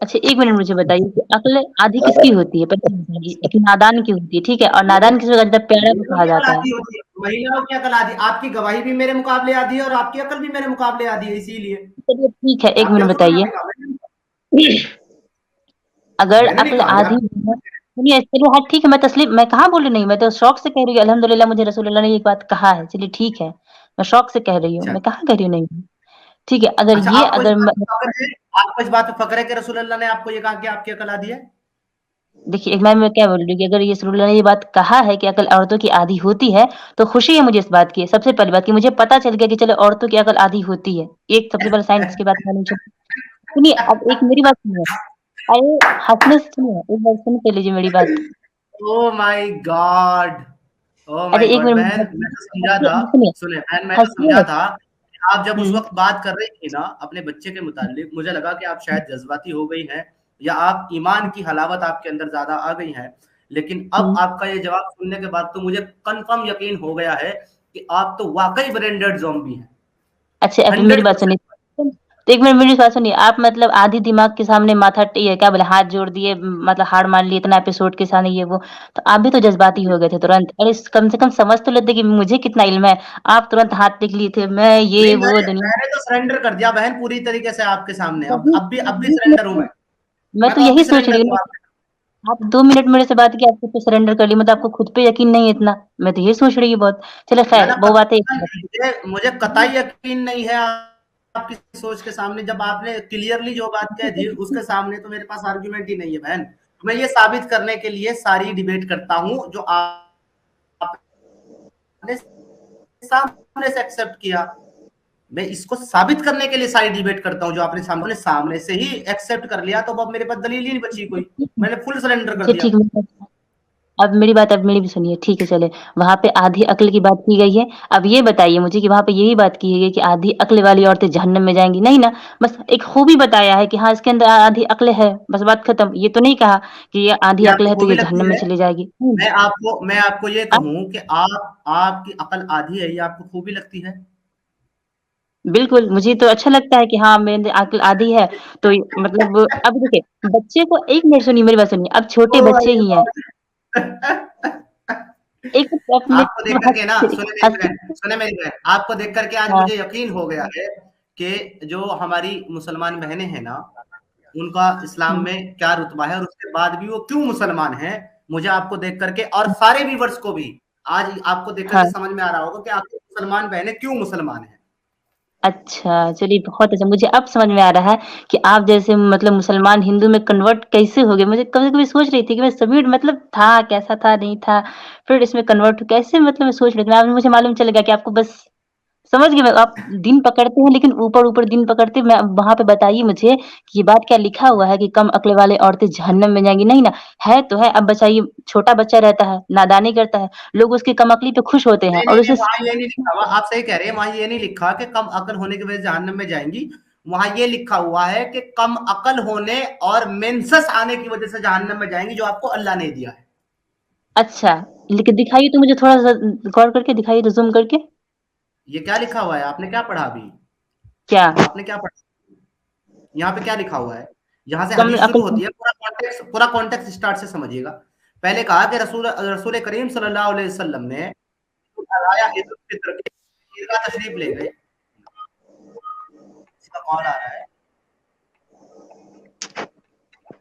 अच्छा 1 मिनट मुझे बताइए कि अक्ल आधी किसकी होती है? पहले ये बताइए। एक नादान की होती है, ठीक है? और नादान किसे कहा जाता है? प्यारा को महिलाओं कहा की अकल जाता है। आधी होती है, महिलाओं की अकल आधी। आपकी गवाही भी मेरे मुकाबले आधी है और आपकी अकल भी मेरे मुकाबले आधी है, इसीलिए चलिए ठीक है, 1 आपने मिनट खुद कहा, बताइए। अगर मैंने नहीं अक्ल कहा आधी यार। है सुनिए चलिए हाँ ठीक है, मैं कहाँ बोली नहीं, मैं तो शौक से कह रही हूँ अल्हम्दुलिल्लाह मुझे रसूलुल्लाह ने ये बात कहा है, चलिए ठीक है। मैं शौक से कह रही हूँ, अच्छा मैं कहाँ कह रही हूँ नहीं। ठीक है, अगर अच्छा, ये आपको इस अगर बात म पे फक्र है? आपको इस बात पे फक्र है कि रसूलुल्लाह ने आपको ये कहा कि आपकी अकल आधी है? देखिए एक मैं क्या बोल रही हूँ कि अगर ये रसूलुल्लाह ने ये बात कहा है कि अकल औरतों की आधी होती है, तो खुशी है मुझे इस बात की। सबसे पहली बात कि मुझे पता चल गया कि चलो औरतों की अकल आधी होती है। एक सबसे पहले साइंस की बात मालूम चली। सुनिए, अब एक मेरी बात सुनिए। अरे हँसने से सुनिए, एक बार सुन तो लीजिए मेरी बात। Oh my God! ओह अच्छा माय 1 गॉड! मिनट बहन मैं तो समझा था, हँसिए सुनिए, सुने बहन मैं तो हँसिए समझा मत। था कि आप जब उस हुँ, वक़्त बात कर रही थी ना अपने बच्चे के मुताल्लिक, मुझे लगा कि आप शायद जज़्बाती हो गई हैं या आप ईमान की हलावत आपके अंदर ज़्यादा आ गई है। लेकिन अब हुँ। आपका ये जवाब सुनने के बाद तो मुझे कन्फर्म यकीन हो गया है कि आप तो वाक़ई ब्रेन डेड ज़ॉम्बी हैं। अच्छा अब मेरी बात सुनिए। 100%। तो 1 मिनट मेरी बात सुनिए, आप मतलब आधी दिमाग के सामने माथा ये क्या बोले हाथ जोड़ दिए मतलब हार मान ली इतना एपिसोड के सामने ये वो, तो आप भी तो जज़्बाती हो गए थे तुरंत। अरे कम से कम समझ तो लेते कि मुझे कितना इल्म है। आप तुरंत हाथ टेक लिए थे, मैं ये नहीं, वो मैंने दुनिया मैंने तो सरेंडर कर दिया बहन पूरी तरीके से आपके सामने। तभी अब भी तभी तो सरेंडर हूँ मैं। मैं मैं तो तो अब भी यही सोच सरेंडर रही हूँ हूँ आपके। ना, आप 2 मिनट मेरे से बात की आप खुद पे सरेंडर कर ली मतलब आपको खुद पे यकीन नहीं है इतना। मैं तो ये सोच रही हूँ बहुत। चलो ना खैर ना वो बातें मुझे कतई यकीन नहीं है आपकी सोच के सामने। जब आपने क्लियरली जो बात कह दी उसके सामने तो मेरे पास आर्गुमेंट ही नहीं है बहन। मैं ये साबित करने के लिए सारी डिबेट करता हूँ जो आपने सामने से एक्सेप्ट किया। मैं इसको साबित करने के लिए सारी डिबेट करता हूँ जो आपने सामने से ही एक्सेप्ट कर लिया, तो अब मेरे पास दलील ही नहीं बची कोई। मैंने फुल सरेंडर कर अच्छा दिया। ठीक है अब मेरी भी सुनिए, ठीक है चले। वहाँ पे आधी अक्ल की बात की गई है। अब ये बताइए मुझे कि वहाँ पे यही बात की गई है कि आधी अक्ल वाली औरतें जहन्नम में जाएँगी, नहीं ना? बस एक खूबी बताया है कि हाँ, इसके अंदर आधी अक्ल है, बस बात खत्म। ये तो नहीं कहा कि ये आधी ये अक्ल आपको है तो खूबी ये जहन्नम लगती में है? चली जाएगी। मैं आपको ये हाँ, कहूँ कि आप आपकी अकल आधी है, ये आपको खूबी लगती है? बिल्कुल, मुझे तो अच्छा लगता है कि हाँ, मेरे अंदर अक्ल आधी है, तो मतलब अब देखिए, बच्चे को 1 मिनट सुनिए, मेरी बात सुनिए, अब छोटे ओह बच्चे माय ही हैं। गॉड! एक अपने आपको देख करके ना, सुने मेरी बहन, आपको देख करके आज हाँ, मुझे यकीन हो गया है कि जो हमारी मुसलमान बहनें हैं ना, उनका इस्लाम हुँ, में क्या रुतबा है और उसके बाद भी वो क्यों मुसलमान हैं। मुझे आपको देख करके और सारे व्यूअर्स को भी आज आपको देख करके हाँ। समझ में आ रहा होगा कि आपकी मुसलमान बहनें क्यों मुसलमान हैं। अच्छा, चलिए बहुत अच्छा, मुझे अब समझ में आ रहा है कि आप जैसे मतलब मुसलमान हिंदू में कन्वर्ट कैसे हो गए? मुझे कभी-कभी सोच रही थी कि मैं सभी मतलब था, कैसा था, नहीं था, फिर इसमें कन्वर्ट कैसे मतलब मैं सोच रही थी, अब मुझे मालूम चल गया कि आपको बस समझ गए मैं, आप दिन पकड़ते हैं लेकिन ऊपर ऊपर दिन पकड़ते मैं वहां पे बताइए मुझे कि ये बात क्या लिखा हुआ है कि कम अक्ल वाले औरतें जहन्नम में जाएंगी? नहीं ना, है तो है। अब बताइए, छोटा बच्चा रहता है, नादानी करता है, लोग उसकी कम अकली पे खुश होते हैं नहीं और नहीं नहीं, उसे वहां ये नहीं लिखा हुआ, आप सही कह रहे हैं, वहां ये नहीं लिखा कि कम अकल होने की वजह से जहन्नम में जाएंगी। वहां ये लिखा हुआ है कि कम अकल होने और मेंसस आने की वजह से जहन्नम में जाएंगी, जो आपको अल्लाह ने दिया है। अच्छा, लेकिन दिखाइए तो मुझे थोड़ा सा गौर करके दिखाइए तो जूम करके। ये क्या लिखा हुआ है? आपने क्या पढ़ा अभी? क्या? आपने क्या पढ़ा? यहाँ पे क्या लिखा हुआ है? यहाँ से कम हदीस शुरू अकल होती है, पूरा कॉन्टेक्स्ट स्टार्ट से समझिएगा। पहले कहा कि रसूल रसूल करीम सल्लल्लाहु अलैहि वसल्लम ने अलाया ईद उल फित्र के ईदगाह तशरीफ ले गए। इसका कॉल आ रहा है।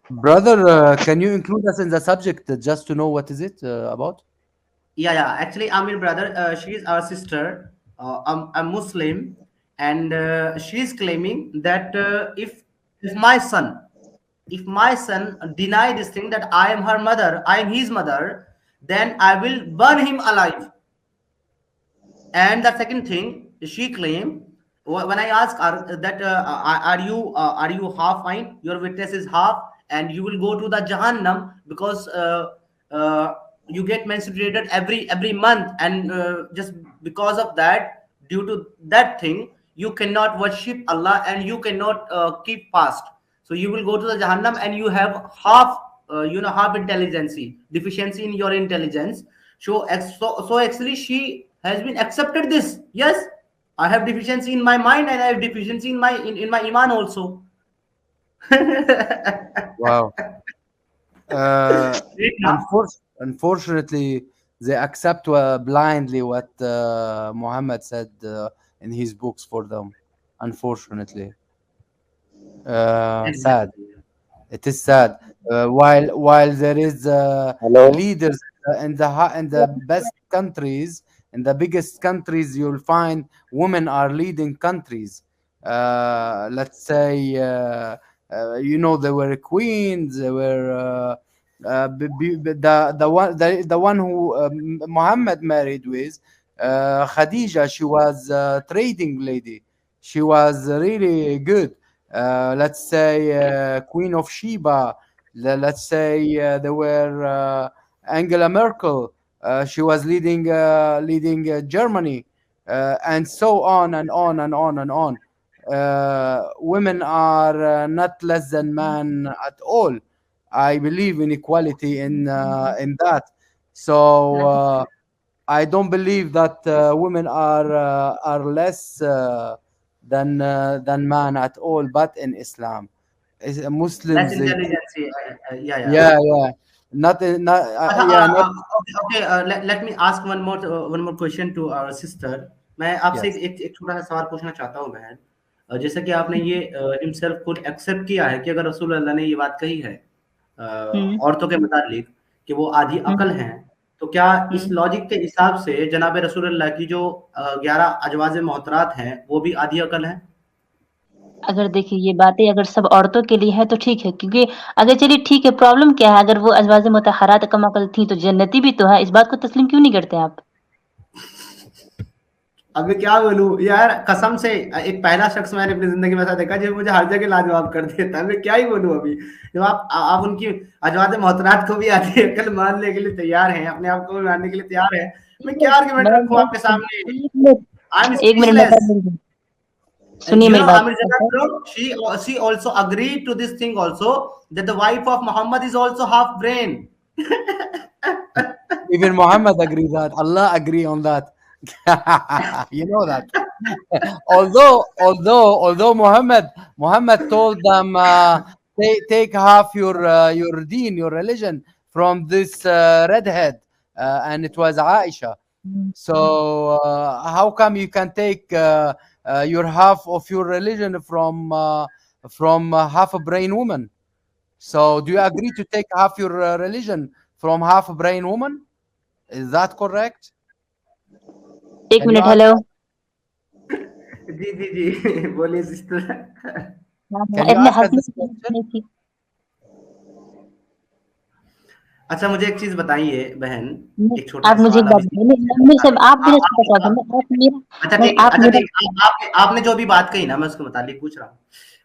Brother, can you include us in the subject just to know what is it about? Yeah. Actually, Amir brother, she is our sister, a Muslim, and she is claiming that if my son deny this thing that I am her mother, I am his mother, then I will burn him alive. And the second thing she claimed, when I asked her that are you half fine? Your witness is half, and you will go to the Jahannam because uh, you get menstruated every month, and just because of that, due to that thing, you cannot worship Allah and you cannot keep fast. So you will go to the Jahannam, and you have half half intelligence, deficiency in your intelligence. So actually she has been accepted this. Yes, I have deficiency in my mind, and I have deficiency in my iman also. Wow. Great now. Unfortunately, they accept blindly what Muhammad said in his books for them. Unfortunately, sad. It is sad. While there is hello leaders in the best countries, in the biggest countries, you'll find women are leading countries. Let's say, they were queens. They were the one who Muhammad married with, Khadija. She was a trading lady. She was really good. Let's say Queen of Sheba. Let's say there were Angela Merkel. She was leading Germany, and so on and on and on and on. Women are not less than man at all. I believe in equality in that. So I don't believe that women are less than man at all. But in Islam, Less Muslims, they take, intelligence. Yeah. yeah, not अच्छा, yeah, not okay, let me ask one more question to our sister. मैं आपसे yes. एक छोटा सा सवाल पूछना चाहता हूँ बहन। जैसे कि आपने ये हिमसेल्फ खुद एक्सेप्ट किया है कि अगर रसूल अल्लाह ने ये बात कही है हम्म औरतों के मुतालिक कि वो आधी अकल हम्म हैं, तो क्या इस हम्म लॉजिक के हिसाब से जनाब रसूल अल्लाह की जो 11 अजवाज मोहतरात हैं वो भी आधी अकल हैं? अगर देखिए ये बातें अगर सब औरतों के लिए है तो ठीक है, क्योंकि अगर चलिए ठीक है, प्रॉब्लम क्या है? अगर वो अज़वाज मुतहहरात कम अकल थी तो जन्नती भी तो है, इस बात को तस्लीम क्यों नहीं करते आप? अब मैं क्या बोलूं यार, कसम से एक पहला शख्स मैंने अपनी जिंदगी में ऐसा देखा जो मुझे हर जगह लाजवाब कर देता है। मैं क्या ही बोलूं अभी, जब आप उनकी अजवाज मोहतरात को भी आधी अकल मानने के लिए तैयार हैं, अपने आप को भी मानने के लिए तैयार हैं, मैं क्या आर्गुमेंट रखूं आपके सामने? आई एम एक मिनट मैं स्पीचलेस। सुनिए मेरी बात। Amir Jannat bro, she also agreed to this thing also, that the wife of Muhammad is also half brain. Even Muhammad agree that. Allah agree on that. You know that. Although Muhammad told them, take half your deen, your religion from this redhead, and it was Aisha. So how come you can take your half of your religion from half a brain woman? So do you agree to take half your religion from half a brain woman? Is that correct? एक Can you minute, ask? Hello. जी बोलिए sister. Can you इतने ask us हंसी this question? नहीं थी। अच्छा मुझे एक चीज बताइए बहन, एक छोटा आप सा मुझे एक सवाल बात अभी बताइए, नहीं सब आप मेरे से बता दो ना, आप मेरा अच्छा नहीं ठीक है, आप अच्छा मेरा ठीक है, आपने जो अभी बात कही ना, मैं उसके मुतालिक पूछ रहा हूँ,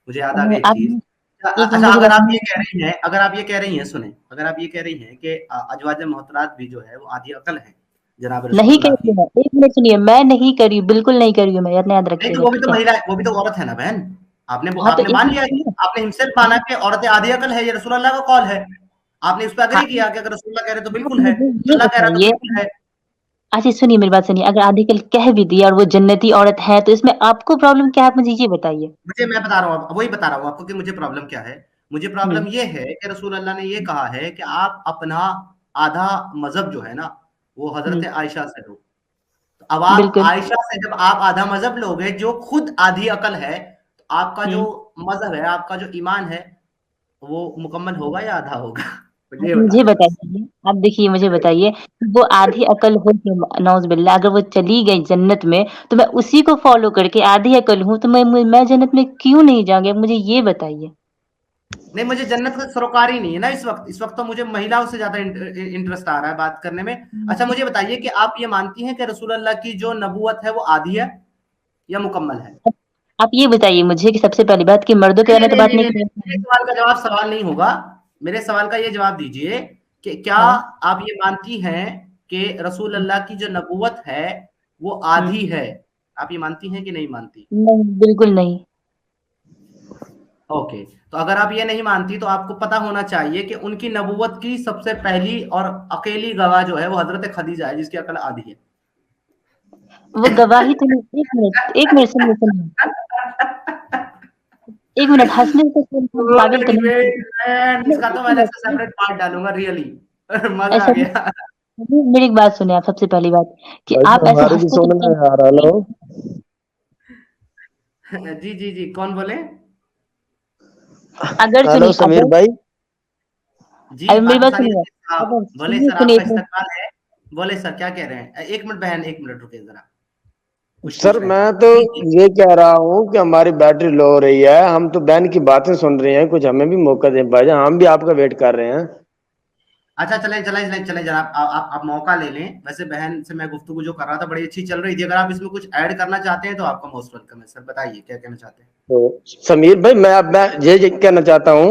मुझे याद आ गई एक आप चीज। एक अच्छा, मुझे अगर बात आप ये नहीं। कह रही हैं, अगर आप ये कह रही हैं, सुने, अगर आप ये कह रही हैं कि अजवाज मोहतरात भी जो है वो आधी अकल है जनाब नहीं रसूलुल्लाह कह रही की। हूँ मैं, एक मिनट सुनिए, मैं नहीं कर रही हूँ, बिल्कुल नहीं कर रही हूँ मैं, याद नहीं तो रखिएगा, वो भी तो ठीक है। महिला, वो भी तो औरत है ना बहन। हाँ तो आपने एक मान लिया, मिनट सुनिए, आपने हिमसेल्फ माना कि औरतें आधी अकल है, ये रसूलुल्लाह का कौल है। आपने इस पर हाँ अग्री किया कि अगर रसूलुल्लाह कह रहे तो आप बिल्कुल है, मुझे ये अल्लाह कह रहा तो बताइए, बिल्कुल है। अच्छा सुनिए मेरी बात सुनिए, अगर आधी कल कह भी दिया और वो जन्नती औरत है तो इसमें आपको प्रॉब्लम क्या है, आप मुझे ये बताइए। मैं बता रहा हूँ, वही बता रहा हूँ आपको कि मुझे प्रॉब्लम क्या है। मुझे प्रॉब्लम हम्म ये है कि रसूल अल्लाह ने ये कहा है कि आप अपना आधा मजहब जो है ना, वो हजरत हम्म आयशा से लो। तो अब आप बिल्कुल। आयशा से जब आप आधा मजहब लोगे जो खुद आधी अकल है, तो आपका जो हम्म मजहब है, आपका जो ईमान है, वो मुकम्मल होगा या आधा होगा? मुझे आप ये बता मुझे दें बस। बताइए, आप देखिए मुझे बताइए, वो आधी अकल हो के नौज बिल्ला अगर वो चली गई जन्नत में तो मैं उसी को फॉलो करके आधी अकल हूँ तो मैं जन्नत में क्यों नहीं जाऊंगी, आप मुझे ये बताइए। नहीं, मुझे जन्नत का सरोकार ही नहीं है ना इस वक्त। इस वक्त तो मुझे महिलाओं से ज्यादा इंटरेस्ट आ रहा है बात करने में। अच्छा मुझे बताइए कि आप ये मानती हैं कि रसूल अल्लाह की जो नबूवत है वो आधी है या मुकम्मल है? आप ये बताइए मुझे कि सबसे पहली बात कि मर्दों के नहीं बारे नहीं में तो नहीं बात नहीं नहीं नहीं, मेरे करेंगे। सवाल का जवाब सवाल नहीं होगा। मेरे सवाल का ये जवाब दीजिए कि क्या हाँ आप ये मानती हैं कि रसूल अल्लाह की जो नबूवत है वो हम्म आधी है? आप ये मानती हैं कि नहीं मानती? नहीं बिल्कुल नहीं। ओके, तो अगर आप ये नहीं मानती तो आपको पता होना चाहिए कि उनकी नबूवत की सबसे पहली और अकेली गवाह जो है वो हजरत खदीजा है, जिसकी अकल आधी है। वो गवाही तो नहीं, एक मिनट सुनिए सुनिए, एक मिनट हंसने से कोई पागल तो नहीं है। नहीं, इसका तो एक मैं अलग मिनट से सेपरेट पार्ट डालूंगा रियली। मजा आ ऐसा गया। नहीं, मेरी एक बात सुनिए आप, सबसे पहली बात कि भाई आप साहब ऐसे हमारी भी हंसते सुन करते ना यार, हेलो। जी जी जी, कौन बोले? अगर हेलो सुनिए समीर अगर भाई। जी मेरी बात पाकिस्तानी सुनिए, नजीब साहब, अगर बोले सुनिए सर सुनिए आपका एक मिनट, इस्तकबाल है। बोले सर क्या कह रहे हैं? एक मिनट बहन, एक मिनट रुके जरा, कुछ सर पूछ रहे थे। मैं तो जी जी। ये कह रहा हूँ कि हमारी बैटरी लो हो रही है, हम तो बहन की बातें सुन रहे हैं, कुछ हमें भी मौका दें भाईजान, हम भी आपका वेट कर रहे हैं। अच्छा चलें चलें चलें चलें जरा, आप मौका ले लें। वैसे बहन से मैं गुफ्तगू जो कर रहा था बड़ी अच्छी चल रही थी। अगर आप इसमें कुछ ऐड करना चाहते हैं तो आपका मोस्ट वेलकम है सर, बताइए क्या कहना चाहते हैं? तो समीर भाई मैं ये कहना चाहता हूँ।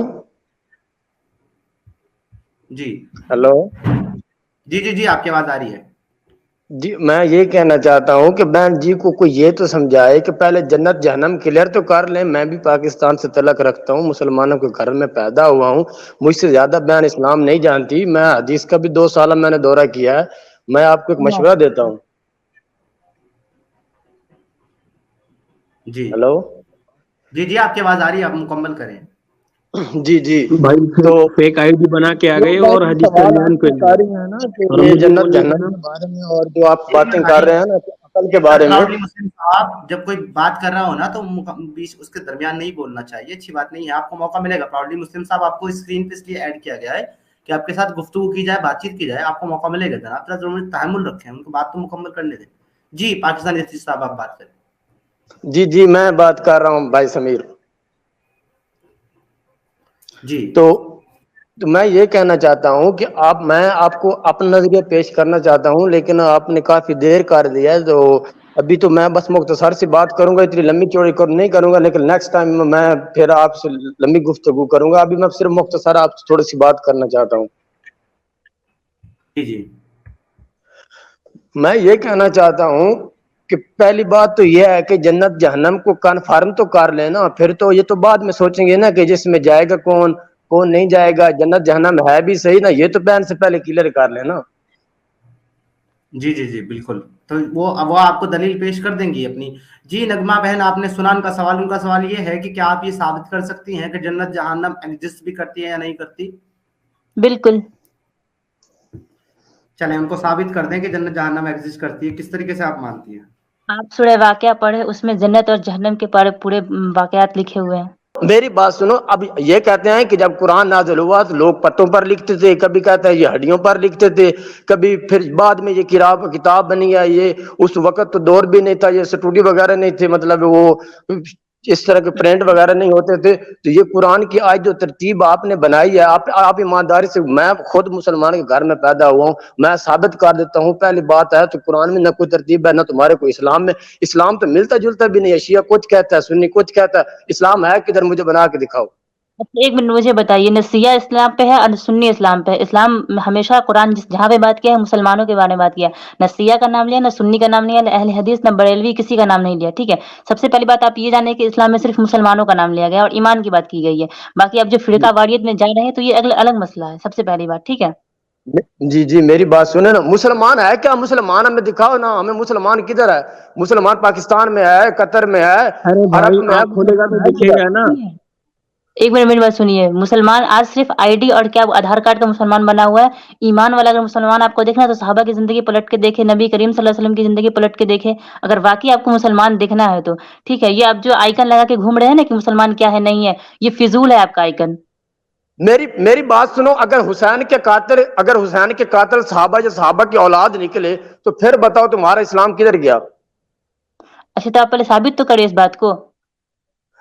जी हेलो। जी जी जी, आपकी आवाज आ रही है। जी मैं ये कहना चाहता हूँ कि बहन जी को कोई ये तो समझाए कि पहले जन्नत जहन्नम क्लियर तो कर लें। मैं भी पाकिस्तान से तलक रखता हूँ, मुसलमानों के घर में पैदा हुआ हूँ, मुझसे ज्यादा बहन इस्लाम नहीं जानती। मैं हदीस का भी 2 साल मैंने दौरा किया है। मैं आपको एक हाँ मशवरा देता हूँ। जी हेलो। जी जी, आपकी आवाज आ रही है, आप मुकम्मल करें। जी जी। भाई तो फेक आईडी बना के आ जो गए और बाकी हदीस सवाल तर्जमान आपके पे सारी है ना कि और ये मुझे वो जन्नत नहीं जहन्नम पता। के बारे में और जो आप एक बातें मिनट कर भाई, रहे हैं ना कि अकल के सर बारे में। प्राउडली मुस्लिम साहब, जब कोई बात कर रहा हो ना तो बीच उसके दरमियान नहीं बोलना चाहिए, अच्छी बात नहीं है। आपको मौका मिलेगा। प्राउडली मुस्लिम साहब, आपको स्क्रीन पे इसलिए ऐड किया गया है कि आपके साथ गुफ्तगू की जाए, बातचीत की जाए, आपको मौका मिलेगा। जनाब थोड़ा जरूर तहमुल रखें, उनको बात तो मुकम्मल करने दें। जी पाकिस्तानी जस्टिस साहब, आप बात करें। जी जी मैं बात कर रहा हूँ भाई समीर। जी तो मैं ये कहना चाहता हूँ कि मैं आपको अपना नजरिया पेश करना चाहता हूँ, लेकिन आपने काफी देर कर दिया है। तो अभी तो मैं बस मुख्तसर सी बात करूंगा, इतनी लंबी चौड़ी नहीं करूंगा, लेकिन नेक्स्ट टाइम मैं फिर आपसे लंबी गुफ्तगू करूंगा। अभी मैं सिर्फ मुख्तसर आपसे थोड़ी सी बात करना चाहता हूँ। जी जी मैं ये कहना चाहता हूँ कि पहली बात तो यह है कि जन्नत जहन्नम को कन्फर्म तो कर लेना, फिर तो ये तो बाद में सोचेंगे ना कि जिसमें जाएगा कौन कौन नहीं जाएगा। जन्नत जहन्नम है भी सही ना, ये तो बहन से पहले क्लियर कर लेना। जी जी जी बिल्कुल। तो वो आपको दलील पेश कर देंगी अपनी। जी नगमा बहन, आपने सुना उनका सवाल। उनका सवाल ये है कि क्या आप ये साबित कर सकती हैं कि जन्नत जहन्नम एग्जिस्ट भी करती है या नहीं करती? बिल्कुल। चलें उनको साबित कर दें कि जन्नत जहन्नम एग्जिस्ट करती है। किस तरीके से आप मानती हैं? आप सूरह वाक़िया पढ़े, उसमें जन्नत और जहन्नम के पूरे वाक़यात लिखे हुए हैं। मेरी बात सुनो। अब ये कहते हैं कि जब कुरान नाज़िल हुआ तो लोग पत्तों पर लिखते थे, कभी कहते हैं ये हड्डियों पर लिखते थे, कभी फिर बाद में ये किताब बनी है। ये उस वक्त तो दौर भी नहीं था, ये स्टूडियो वगैरह नहीं थे, मतलब वो इस तरह के प्रिंट वगैरह नहीं होते थे। तो ये कुरान की आज जो तरतीब आपने बनाई है, आप ईमानदारी से, मैं खुद मुसलमान के घर में पैदा हुआ हूँ, मैं साबित कर देता हूँ। पहली बात है तो कुरान में न कोई तरतीब है, न तुम्हारे को इस्लाम में। इस्लाम तो मिलता जुलता भी नहीं है, शिया कुछ कहता है, सुन्नी कुछ कहता है, इस्लाम है किधर, मुझे बना के दिखाओ। अच्छा, एक मिनट मुझे बताइए, न शिया इस्लाम पे है और न सुन्नी इस्लाम पे है। इस्लाम हमेशा कुरान जहाँ पे बात किया है मुसलमानों के बारे में बात किया, न शिया का नाम लिया, न सुन्नी का नाम लिया, न अहले हदीस, न बरेलवी, किसी का नाम नहीं लिया। ठीक है, सबसे पहली बात आप ये जाने कि इस्लाम में सिर्फ मुसलमानों का नाम लिया गया और ईमान की बात की गई है। बाकी आप जो फिरका वारियत में जा रहे हैं तो ये अलग अलग मसला है, सबसे पहली बात। ठीक है, जी जी, मेरी बात सुने ना, मुसलमान है क्या? मुसलमान हमें दिखाओ ना, हमें मुसलमान किधर है? मुसलमान पाकिस्तान में है, कतर में है, अरे अरब भाई में है, आँख खोलेगा तो है किधर? दिखेगा ना। एक मिनट मेरी बात सुनिए। मुसलमान आज सिर्फ आईडी और क्या आधार कार्ड का मुसलमान बना हुआ है। ईमान वाला अगर मुसलमान आपको देखना है तो सहाबा की जिंदगी पलट के देखे, नबी करीम सल्लल्लाहु अलैहि वसल्लम की जिंदगी पलट के देखे। अगर वाकई आपको मुसलमान देखना है तो ठीक है। ये आप जो आइकन लगा के घूम रहे हैं ना कि मुसलमान क्या है नहीं है, ये फिजूल है आपका आइकन। मेरी बात सुनो, अगर हुसैन के कातिल सहाबा या सहाबा की औलाद निकले तो फिर बताओ तुम्हारा इस्लाम किधर गया? अच्छा, तो आप पहले साबित तो करिए इस बात को।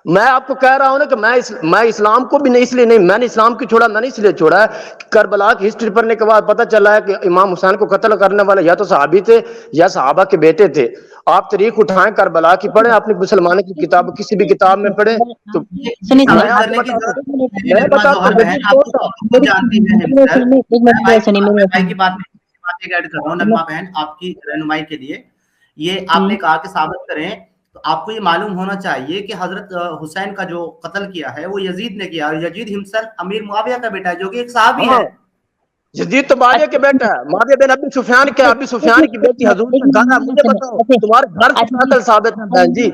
मैं आपको कह रहा हूं ना कि मैं इस्लाम को भी नहीं, इसलिए नहीं, मैंने इस्लाम की छोड़ा, मैंने इसलिए छोड़ा है कि करबला की हिस्ट्री पढ़ने के बाद पता चला है कि इमाम हुसैन को कत्ल करने वाले या तो सहाबी थे या सहाबा के बेटे थे। आप तरीक उठाएं, करबला की पढ़ें, अपनी मुसलमानों की किताब, किसी भी किताब में पढ़ें तो ये सुनिए मैं साबित आपको करने की बताता जरूरत हूं, नहीं है मैं निर्मला बताता जौहर हूँ बहन, यजीद आपको कौन था। खुद जानती है हिमसर। एक मैं मिनट सुनिए मैं मेरे भाई की बात एक ऐड कर रहा हूँ नगमा बहन, आपकी रहनुमाई के लिए। ये आपने कहा कि साबित करें, तो आपको ये मालूम होना चाहिए कि हजरत हुसैन का जो कत्ल किया है वो यजीद ने किया, और यजीद हिमसर अमीर मुआविया का बेटा है जो कि एक सहाबी हाँ, है। यजीद तो माविया के बेटा है, माविया बिन अबी सुफियान के, अबी सुफियान की बेटी हजूर का गाना है। मुझे बताओ तुम्हारे घर से कातिल साबित है बहन जी।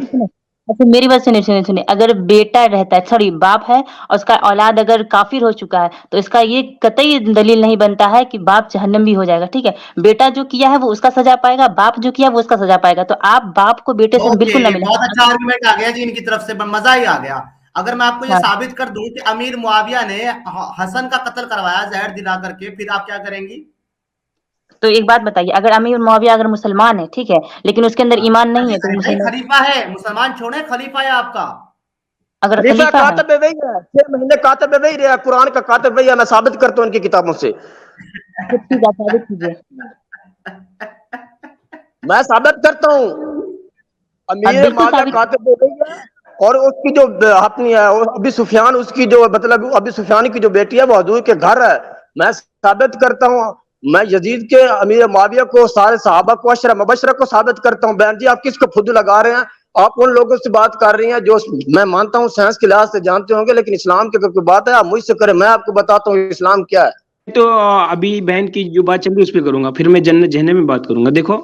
अच्छा, मेरी बात सुनिए सुनिए सुनिए। अगर बेटा रहता है, सॉरी बाप है, और उसका औलाद अगर काफिर हो चुका है तो इसका ये कतई दलील नहीं बनता है कि बाप जहन्नम भी हो जाएगा। ठीक है, बेटा जो किया है वो उसका सजा पाएगा, बाप जो किया वो उसका सजा पाएगा। तो आप बाप को बेटे से बिल्कुल ना ओके, मिला। बहुत अच्छा आर्गुमेंट आ गया जी इनकी तरफ से, मजा ही आ गया। अगर मैं आपको ये हाँ, साबित कर दूं कि अमीर मुआविया ने हसन का कत्ल करवाया जहर दिला करके, फिर आप क्या करेंगी? तो एक बात बताइए, अगर अमीर मुआविया अगर मुसलमान है, ठीक है, लेकिन उसके अंदर ईमान नहीं है तो वो नहीं, मुसलमान खलीफा है, मुसलमान छोड़े, खलीफा है आपका। अगर खलीफा खलीफा है। कातिब है वही है, 6 महीने कातिब है वही रहा, कुरान का कातिब वही है, मैं साबित करता हूँ इनकी किताबों से। तो ठीक है, आप साबित कीजिए। मैं साबित करता हूँ, आप अमीर बिल्कुल माविया साबित। कातिब है वही है। और उसकी जो अपनी है अभी सुफियान, उसकी जो मतलब अभी सुफियान की जो बेटी है वो हजूर के घर है। मैं साबित करता हूँ, मैं यजीद के अमीर माविया को, सारे सहाबा को, अशरा मुबशरा को साबित करता हूँ। बहन जी आप किसको फुद्दू लगा रहे हैं? आप उन लोगों से बात कर रही हैं जो मैं मानता हूँ साइंस के लिहाज से जानते होंगे, लेकिन इस्लाम की अगर कोई बात है आप मुझसे करें, मैं आपको बताता हूँ इस्लाम क्या है। तो अभी बहन की जो बात चल रही है उस पर करूंगा, फिर मैं जन्नत जहन्नम में बात करूंगा। देखो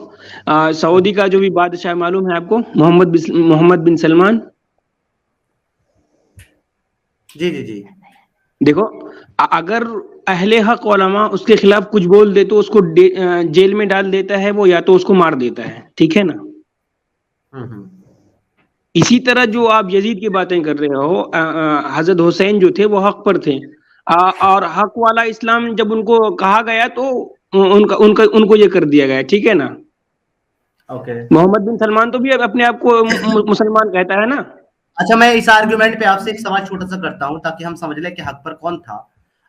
सऊदी का जो भी बादशाह मालूम है आपको, मोहम्मद बिन सलमान। जी जी जी। देखो अगर अहले हक उलमा उसके खिलाफ कुछ बोल दे तो उसको जेल में डाल देता है वो, या तो उसको मार देता है। ठीक है ना। हम्म। इसी तरह जो आप यजीद की बातें कर रहे हो, हजरत हुसैन जो थे वो हक पर थे, और हक वाला इस्लाम जब उनको कहा गया तो उनका उनका उनको ये कर दिया गया। ठीक है ना। ओके। मोहम्मद बिन सलमान तो भी अपने आप को मुसलमान कहता है ना। अच्छा, मैं इस आर्गुमेंट पे आपसे एक सवाल छोटा सा करता हूं ताकि हम समझ लें कि हक पर कौन था।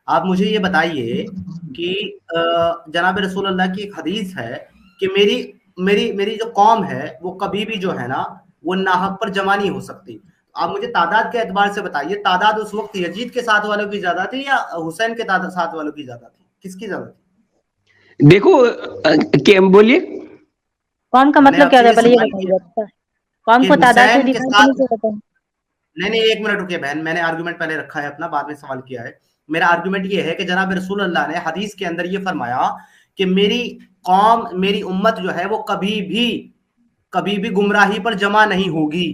आप मुझे ये बताइए कि जनाब रसूल अल्लाह की एक हदीस है कि मेरी मेरी मेरी जो कौम है वो कभी भी जो है ना वो नाहक पर जमा नहीं हो सकती। आप मुझे तादाद के एतबार से बताइए, तादाद उस वक्त यजीद के साथ वालों की ज्यादा थी या हुसैन के साथ वालों की ज्यादा थी? किसकी ज्यादा थी? देखो क्या बोलिए। कौन का मैंने मतलब क्या आपसे होता है ये पहले ये सवाल बताइए। किया अच्छा, कौन कि को तादाद से हुसैन के डिफाइन करने साथ, से होता है। नहीं एक मिनट रुकिए बहन, मैंने आर्गुमेंट पहले रखा है अपना, बाद में सवाल किया है। मेरा आर्गुमेंट ये है कि जनाब रसूल अल्लाह ने हदीस के अंदर ये फरमाया कि मेरी कौम, मेरी उम्मत जो है वो कभी भी गुमराही पर जमा नहीं होगी,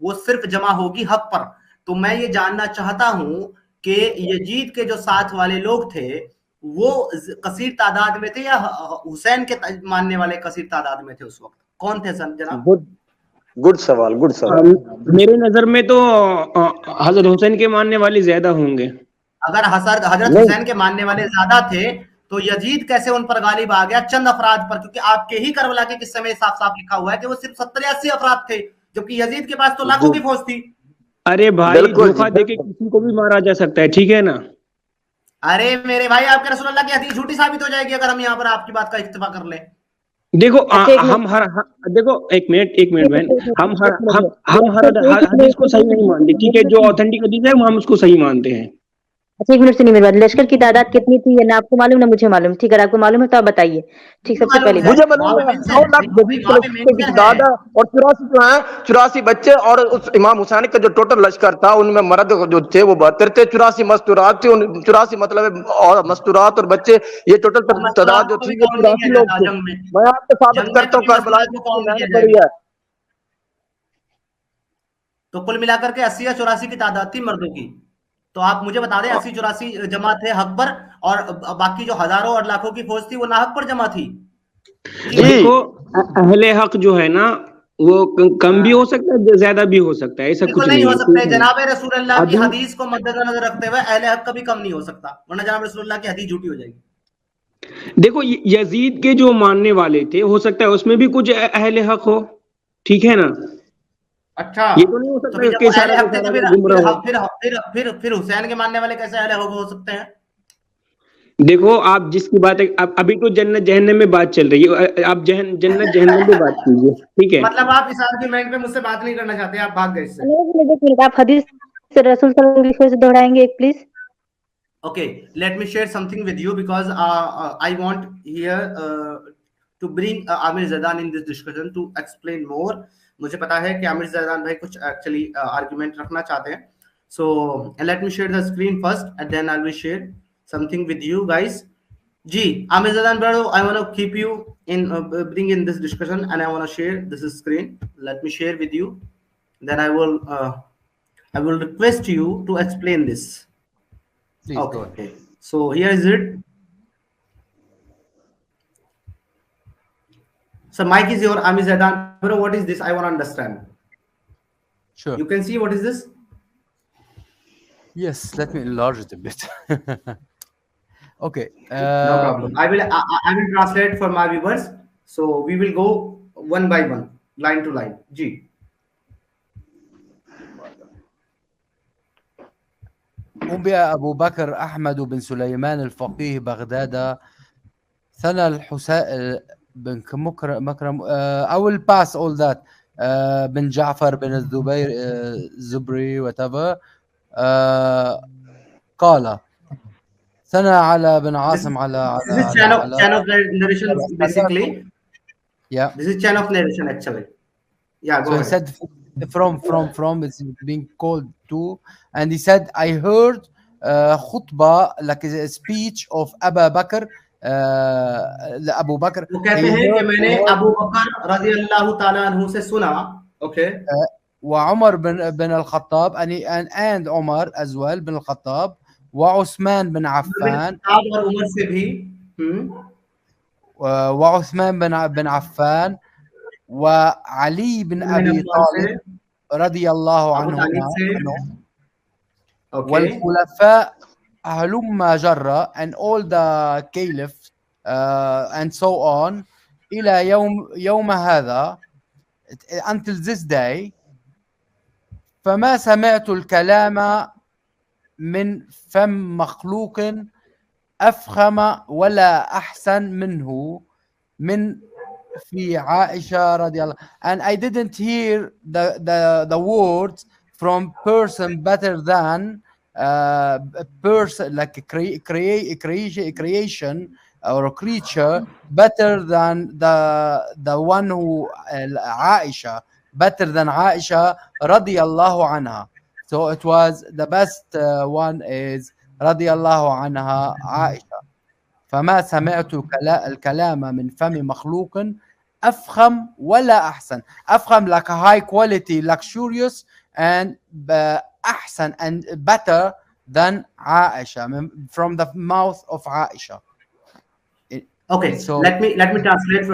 वो सिर्फ जमा होगी हक पर। तो मैं ये जानना चाहता हूं कि यजीद के जो साथ वाले लोग थे वो कसीर तादाद में थे या हुसैन के मानने वाले कसीर तादाद में थे? उस वक्त कौन थे जनाब? गुड सवाल, गुड सवाल। मेरे नजर में तो हजरत हुसैन के मानने वाले ज्यादा होंगे। अगर हजरत नहीं, हुसैन के मानने वाले ज्यादा थे तो यजीद कैसे उन पर गालिब आ गया चंद अफराद पर? क्योंकि आपके ही करबला के किस्से में साफ साफ लिखा हुआ है कि वो सिर्फ 70 या 80 अफराद थे, जबकि यजीद के पास तो लाखों की फौज थी। अरे भाई बिल्कुल जी, धोखा देके बिल्कुल। किसी को भी मारा जा सकता है, ठीक है ना। अरे मेरे भाई, आपके रसूलुल्लाह की हदीस झूठी साबित हो जाएगी अगर हम यहाँ पर आपकी बात का इत्तेफा कर लें। देखो अच्छा, एक हम हर देखो एक मिनट बहन, हम हर मिनट, हम हर हदीस को सही नहीं मानते, ठीक है, जो ऑथेंटिक हदीस है हम उसको सही मानते हैं। अच्छा, 1 मिनट सुनिए मेरी बात। लश्कर की तादाद कितनी थी, ये ना आपको मालूम ना मुझे मालूम, ठीक है? अगर आपको मालूम है तो आप बताइए। ठीक, सबसे मालूम पहली है, बात। मुझे मालूम वहां पे है मेंशन 9 है, लाख देखो भाई जदीद वहां पे फलस्तीन की मेंशन है। तादाद है, और 84 जो है, 84 बच्चे, और उस इमाम हुसैन का जो टोटल लश्कर था उनमें मर्द जो थे वो 72 थे, 84 मस्तूरात थे, 84 मतलब और मस्तूरात और बच्चे, ये टोटल तादाद मस्तूरात जो को भी थी ये काउंट नहीं 84 किया लोग जाता थे। जंग में। मैं आपको साबित जंग में करता हूँ, कभी करबला मस्तूरात को की काउंट नहीं मैंने किया पढ़ी जाएगा। है। तो कुल मिलाकर के 80 या 84 की तादाद थी मर्दों की। तो आप मुझे बता दें, 80-84 जमा थे हक पर, और बाकी जो हजारों और लाखों की फौज थी वो नाहक पर जमा थी। जी भाई। देखो अहले हक जो है ना, वो कम भी हाँ, हो सकता है, ज्यादा भी हो सकता है, ऐसा कुछ बिल्कुल नहीं नहीं हो है, सकते। ठीक है। जनाब रसूलुल्लाह की अभी हदीस को मद्देनजर रखते हुए अहले हक कभी कम नहीं हो सकता, वरना जनाब रसूलुल्लाह की हदीस झूठी हो जाएगी। देखो यजीद के जो मानने वाले थे, हो सकता है उसमें भी कुछ अहले हक हो, ठीक है ना। अच्छा, ये तो नहीं हो तो सकता फिर जब कि वो अहले सारा का हक थे सारा तो लोग गुमराह हो। फिर हुसैन के मानने वाले कैसे अहले हक हो सकते हैं? देखो आप जिसकी बात है, अभी तो जन्नत जहन्नम में बात चल रही है, आप जन्नत जहन्नम में बात कीजिए, ठीक है। मतलब आप इस आर्गुमेंट पे मुझसे बात नहीं करना चाहते, आप भाग गए इससे। एक मिनट, आप हदीस से रसूल सल्लल्लाहु अलैहि वसल्लम की फिर से दोहराएंगे एक please. Okay, let me share something with you because I want here to bring Amir Zaidan in this discussion to explain more. मुझे पता है कि आमिर ज़ैदान भाई कुछ एक्चुअली आर्गुमेंट रखना चाहते हैं. So let me share the screen first and then I will share something with you guys. Ji Aamir ज़ैदान bro, I want to keep you in bring in this discussion and I want to share this screen. Let me share with you. Then I will request you to explain this. Please go ahead. Okay, so here is it. So mic is your Amir Zaidan. Bro, what is this? I want to understand. Sure. You can see what is this? Yes, let me enlarge it a bit. Okay. No problem. I will translate for my viewers. So we will go one by one, line to line. G. أنبئ أبو بكر أحمد بن سليمان الفقيه بغداد ثنى الحسين بن مكرم I will pass all that بن جعفر بن الزبير الزبري whatever قال ثنى على بن عاصم على This is chain of narration basically. yeah. This is chain of narration actually. Yeah, go So he ahead. said from it's being called to, and he said I heard khutbah like a speech of Abu Bakr Abu Bakr. वो कहते हैं कि मैंने अबू बकर रज़ी अल्लाह ताला अन्हु से सुना. Okay. وعمر bin al-Khattab and Umar as well بن الخطاب وعثمان بن عفان और उमर से भी. وعثمان بن عفان وعلي بن أبي طالب رضي الله عنهم والخلفاء هلم جرة and all the caliphs and so on إلى يوم هذا until this day فما سمعت الكلام من فم مخلوق أفخم ولا أحسن منه من في عائشة رضي الله. And I didn't hear the words from person better than person like creation or a creature better than the one who Aisha, better than Aisha رضي الله عنها. So it was the best one is رضي الله عنها عائشة. فما سمعت الكلام من فم مخلوق أفخم ولا أحسن. أفخم like a high quality, luxurious, and أحسن and better than Aisha, from the mouth of Aisha. Okay, so let me translate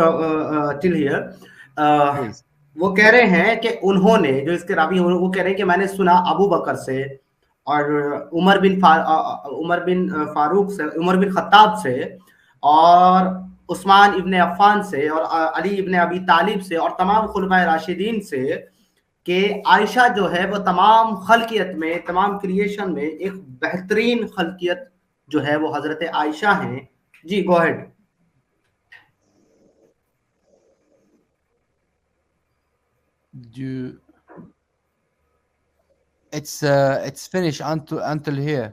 till here. Please. वो कह रहे हैं कि उन्होंने जो इसके रावी हैं वो कह रहे हैं कि मैंने सुना अबू बकर से और उमर बिन फारूक से, उमर बिन खत्ताब से और उस्मान इब्ने अफ़ान से और अली इब्ने अबी तालिब से और तमाम खुलफाए राशिदीन से کہ عائشہ جو ہے وہ تمام خلقیت میں, تمام کریشن میں ایک بہترین خلقیت جو ہے وہ حضرت عائشہ ہیں. جی گو head. It's finished until here,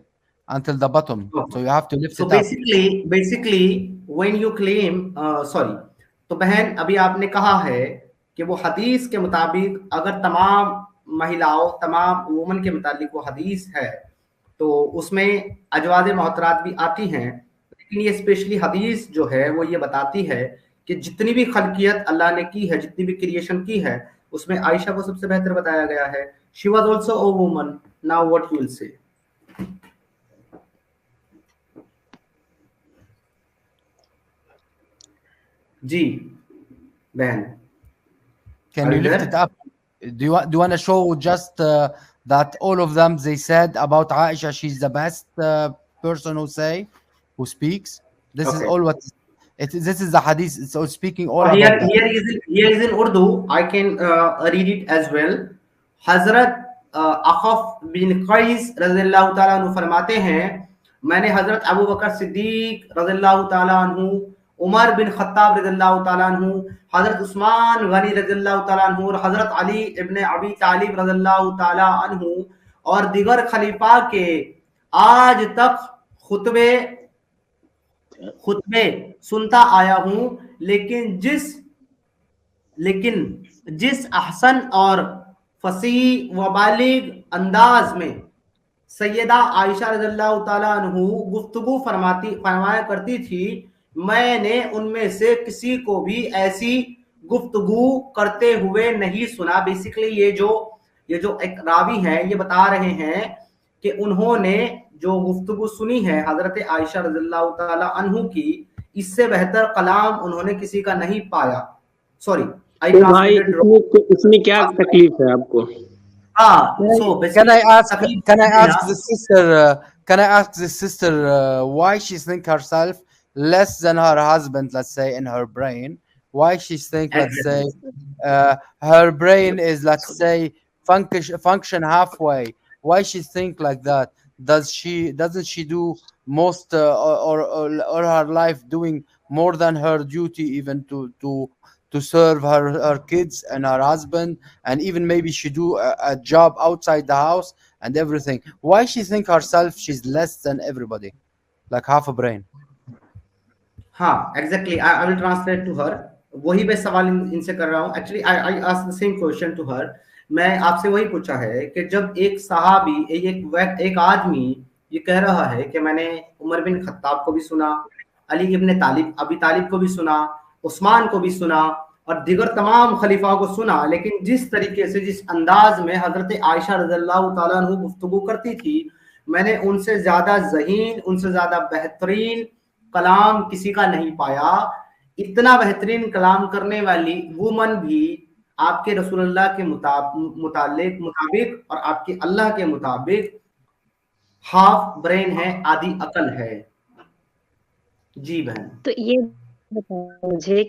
until the bottom. So you have to lift So it up. basically when you claim sorry, تو بہن ابھی آپ نے کہا ہے کہ وہ حدیث کے مطابق اگر تمام مہیلاؤں, تمام وومن کے متعلق وہ حدیث ہے تو اس میں ازواج محترات بھی آتی ہیں, لیکن یہ اسپیشلی حدیث جو ہے وہ یہ بتاتی ہے کہ جتنی بھی خلقیت اللہ نے کی ہے, جتنی بھی کریشن کی ہے, اس میں عائشہ کو سب سے بہتر بتایا گیا ہے. She was also a woman. Now what you will say? جی بہن, Can you lift it up? Do you want to show just that all of them they said about Aisha she's the best person who speaks? This is Okay. all what this is the hadith. It's all speaking all here about that. here is in Urdu. I can read it as well. حضرت اخف بن قیس رضی اللہ تعالیٰ عنہ فرماتے ہیں, میں نے حضرت ابو بکر صدیق رضی اللہ تعالیٰ عنہ, عمر بن خطاب رضی اللہ تعالیٰ عنہ, حضرت عثمان غنی رضی اللہ تعالیٰ عنہ اور حضرت علی ابن ابی طالب رضی اللہ تعالیٰ عنہ اور دیگر خلیفہ کے آج تک خطبے سنتا آیا ہوں, لیکن جس احسن اور فصیح و بالغ انداز میں سیدہ عائشہ رضی اللہ تعالیٰ عنہ گفتگو فرمایا کرتی تھی, میں نے ان میں سے کسی کو بھی ایسی گفتگو کرتے ہوئے نہیں سنا. بیسیکلی یہ جو ایک راوی ہے یہ بتا رہے ہیں کہ انہوں نے جو گفتگو سنی ہے حضرت عائشہ رضی اللہ تعالیٰ عنہ کی, اس سے بہتر کلام انہوں نے کسی کا نہیں پایا. سوری بھائی اس میں کیا تکلیف ہے آپ کو؟ Can I ask the sister why she think herself less than her husband, let's say, in her brain? Why she think, let's say, her brain is, let's say, function halfway? Why she think like that? Doesn't she do most or her life doing more than her duty, even to serve her kids and her husband, and even maybe she do a job outside the house and everything? Why she think herself she's less than everybody, like half a brain? ہاں exactly, I will translate to her. وہی میں سوال ان سے کر رہا ہوں. Actually I asked the same question to her. میں آپ سے وہی پوچھا ہے کہ جب ایک صحابی, ایک آدمی یہ کہہ رہا ہے کہ میں نے عمر بن خطاب کو بھی سنا, علی ابن ابی طالب کو بھی سنا, عثمان کو بھی سنا اور دیگر تمام خلیفہ کو سنا, لیکن جس طریقے سے, جس انداز میں حضرت عائشہ رضی اللہ تعالیٰ عنہ گفتگو کرتی تھی, میں نے ان سے زیادہ ذہین, ان سے زیادہ بہترین کلام کسی کا نہیں پایا. اتنا بہترین کلام کرنے والی وومن بھی آپ کے رسول اللہ کے مطابق اور آپ کے اللہ کے مطابق ہاف برین ہے, آدھی عقل ہے. جی بہن. تو یہ بتائیں مجھے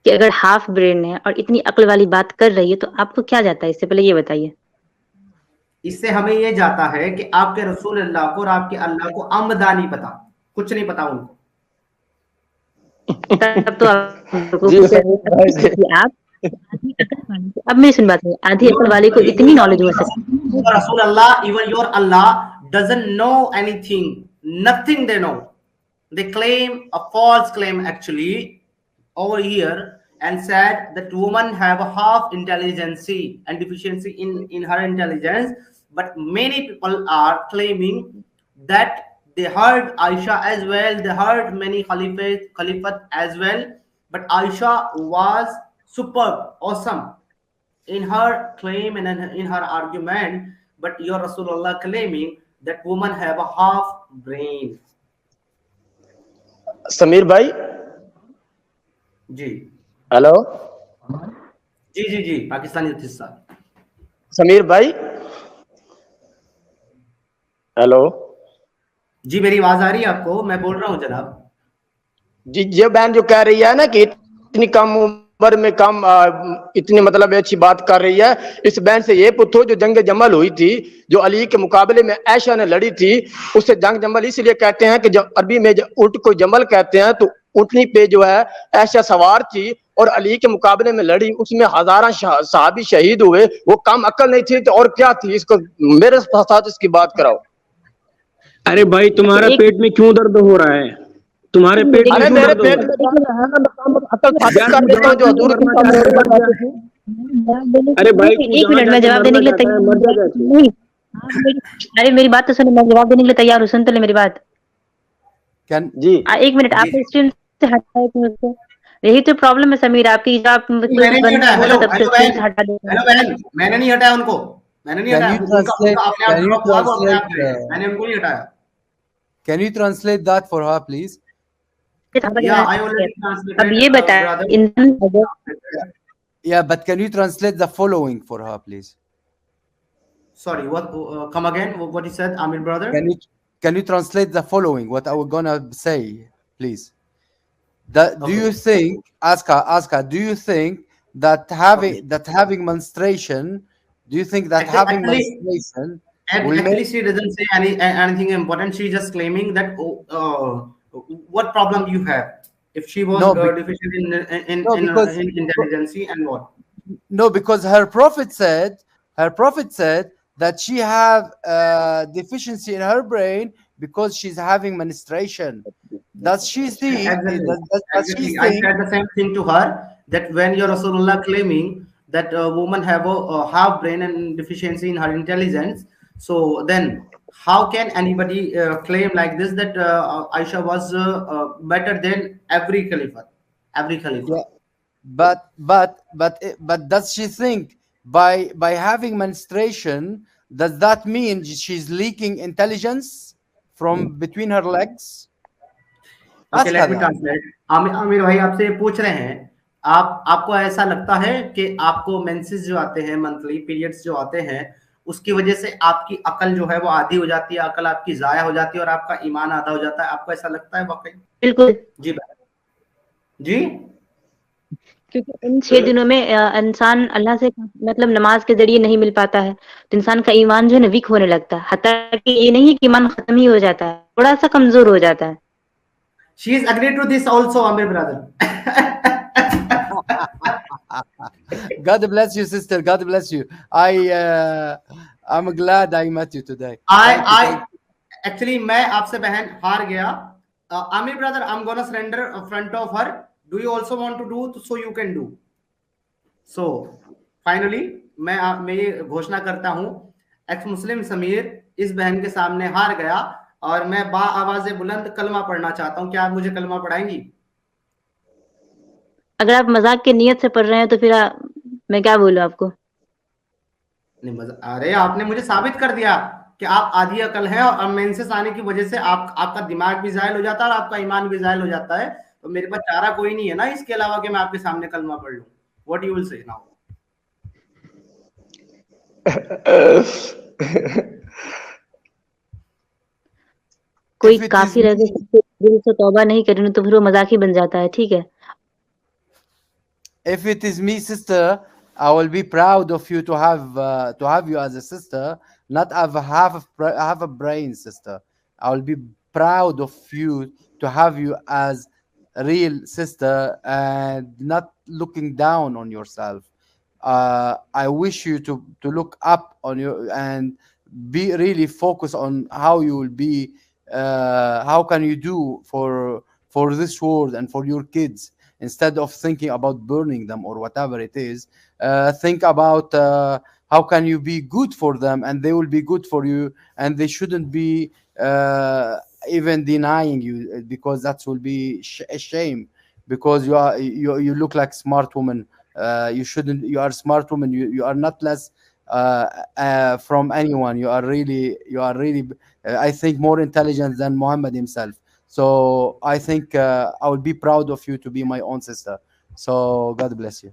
کہ اگر ہاف برین ہے اور اتنی عقل والی بات کر رہی ہے تو آپ کو کیا جاتا ہے؟ اس سے پہلے یہ بتائیے. اس سے ہمیں یہ جاتا ہے کہ آپ کے رسول اللہ کو اور آپ کے اللہ کو آمدانی پتا, کچھ نہیں پتا ان کو. تب تو آپ اب میری سن بات ہے, آدھی عقل والے کو اتنی نالج ہو سکتی ہے. رسول اللہ, even your Allah doesn't know anything, nothing they know. They claim a false claim actually over here and said that women have a half intelligence and deficiency in her intelligence, but many people are claiming that they heard Aisha as well, they heard many Khalifat as well, but Aisha was superb, awesome in her claim and in her argument, but your Rasulullah claiming that women have a half brain. Sameer بھائی جی hello, جی جی جی پاکستانی حصہ. سمیر بھائی hello. جی میری آواز آ رہی ہے آپ کو؟ میں بول رہا ہوں جناب. جی یہ بہن جو کہہ رہی ہے نا کہ اتنی کم उम्र में काम इतनी मतलब अच्छी बात कर रही है। इस बहन से ये पूछो जो जंग जमल हुई थी, जो अली के मुकाबले में आयशा ने लड़ी थी, उससे जंग जमल इसलिए कहते हैं कि जब अरबी में ऊंट को जमल कहते हैं, तो ऊँटनी पे जो है आयशा सवार थी और अली के मुकाबले में लड़ी, उसमें हजारों सहाबी शहीद हुए। वो कम अक्ल नहीं थी तो और क्या थी? इसको मेरे साथ इसकी बात कराओ। अरे भाई तुम्हारा पेट में क्यों दर्द हो रहा है? तुम्हारे पेट में अरे क्यों मेरे दर्द हो पेट रहा में है? दर्द है ना, मैं अकल साबित यार कर तू देता हूँ जो जवाब अधूरी मरना चाहता है। अरे भाई तू एक जहाँ मिनट, मैं जाके जवाब मरना देने के लिए चाहता है तैयार मर जा हूँ। जाके। नहीं, अरे मेरी बात तो सुनो, मैं जवाब देने के लिए तैयार हूँ, सुन तो ले मेरी बात। Can जी एक मिनट, जी आपने स्क्रीन से हटाया क्यों उसको? यही तो प्रॉब्लम है समीर आपकी, जब आप मैंने कोई नहीं बंदा हटाया। बोला हेलो तब से हेलो स्क्रीन बहन, से हटा देते हैं। हेलो बहन, मैंने नहीं हटाया उनको, मैंने नहीं can हटाया। you उनका translate? उनका अपने आप Can you ड्रॉप हुआ, वो अपने आप translate? गिर गए, मैंने उनको नहीं हटाया। Can you translate that for her, please? या आई ऑलरेडी अब ट्रांसलेटेड ये बता, ब्रदर। इंसान अगर Yeah, but can you translate the following for her, please? Sorry, what? Come again? What you said, Amir brother? Can you can you translate the following? What I was gonna say, please. That do Okay, you think? Ask her. Do you think that okay. having menstruation? Do you think that Actually, having actually, menstruation and will actually, make? she doesn't say anything important. She's just claiming that what problem you have. If she was No, deficient no, because in intelligence and what? no, because her prophet said that she have deficiency in her brain because she's having menstruation. Does she think? Exactly, Does she exactly. I think? said the same thing to her that when your Rasulullah claiming that a woman have a half brain and deficiency in her intelligence, so then how can anybody claim like this that Aisha was better than every Khalifa, every Khalifa? Yeah, but does she think by having menstruation, does that mean she's leaking intelligence from between her legs? Okay, Ask her let me that. Translate. Aamir भाई आपसे पूछ रहे हैं, आपको ऐसा लगता है कि आपको मेंसेस जो आते हैं, मंथली पीरियड्स जो आते हैं, उसकी वजह से आपकी अकल जो है वो आधी हो जाती है, अकल आपकी जाया हो जाती है और आपका ईमान आधा हो जाता है? आपको ऐसा लगता है वाकई? बिल्कुल, जी जी। क्योंकि इन 6 दिनों में इंसान अल्लाह से मतलब नमाज के ज़रिए नहीं मिल पाता है, तो इंसान का ईमान जो है ना वीक होने लगता है। हत्ता कि ये नहीं है कि ईमान खत्म ही हो जाता है, थोड़ा-सा कमज़ोर हो जाता है। She is agree to this also, Aamir brother. God bless you, sister. God bless you. I'm glad I met you today. Thank you. I actually मैं आपसे बहन हार गया। Aamir brother, I am gonna surrender front of her. Do you also want to do? So you can do. So finally मैं ये घोषणा करता हूं, एक्स मुस्लिम समीर इस बहन के सामने हार गया और मैं बा आवाज़ बुलंद कलमा पढ़ना चाहता हूं। क्या आप मुझे कलमा पढ़ाएंगी? अगर आप मज़ाक की नीयत से पढ़ रहे हैं तो फिर मैं क्या बोलूँ आपको? नहीं अरे आपने मुझे साबित कर दिया कि आप आधी अकल है और मेंसेस आने की वजह से आपका दिमाग भी जायल हो जाता है और आपका ईमान भी जायल हो जाता है। तो मेरे पास चारा कोई नहीं है ना इसके अलावा कि मैं आपके सामने कलमा पढ़ लूं। What you will say now? कोई If it is काफिर अगर me, दिल से तौबा नहीं करे ना तो फिर वो मज़ाक ही बन जाता है, ठीक है? if it is me, sister, I will be proud of you to have you as a sister, not have have a brain, sister. I will be proud of you to have you as a real sister and not looking down on yourself. I wish you to look up on you and be really focused on how you will be. How can you do for this world and for your kids instead of thinking about burning them or whatever it is? Think about how can you be good for them and they will be good for you, and they shouldn't be even denying you, because that will be a shame, because you look like smart woman. You shouldn't. You are smart woman. You are not less from anyone. You are really I think more intelligent than Muhammad himself. So I think I will be proud of you to be my own sister. So God bless you.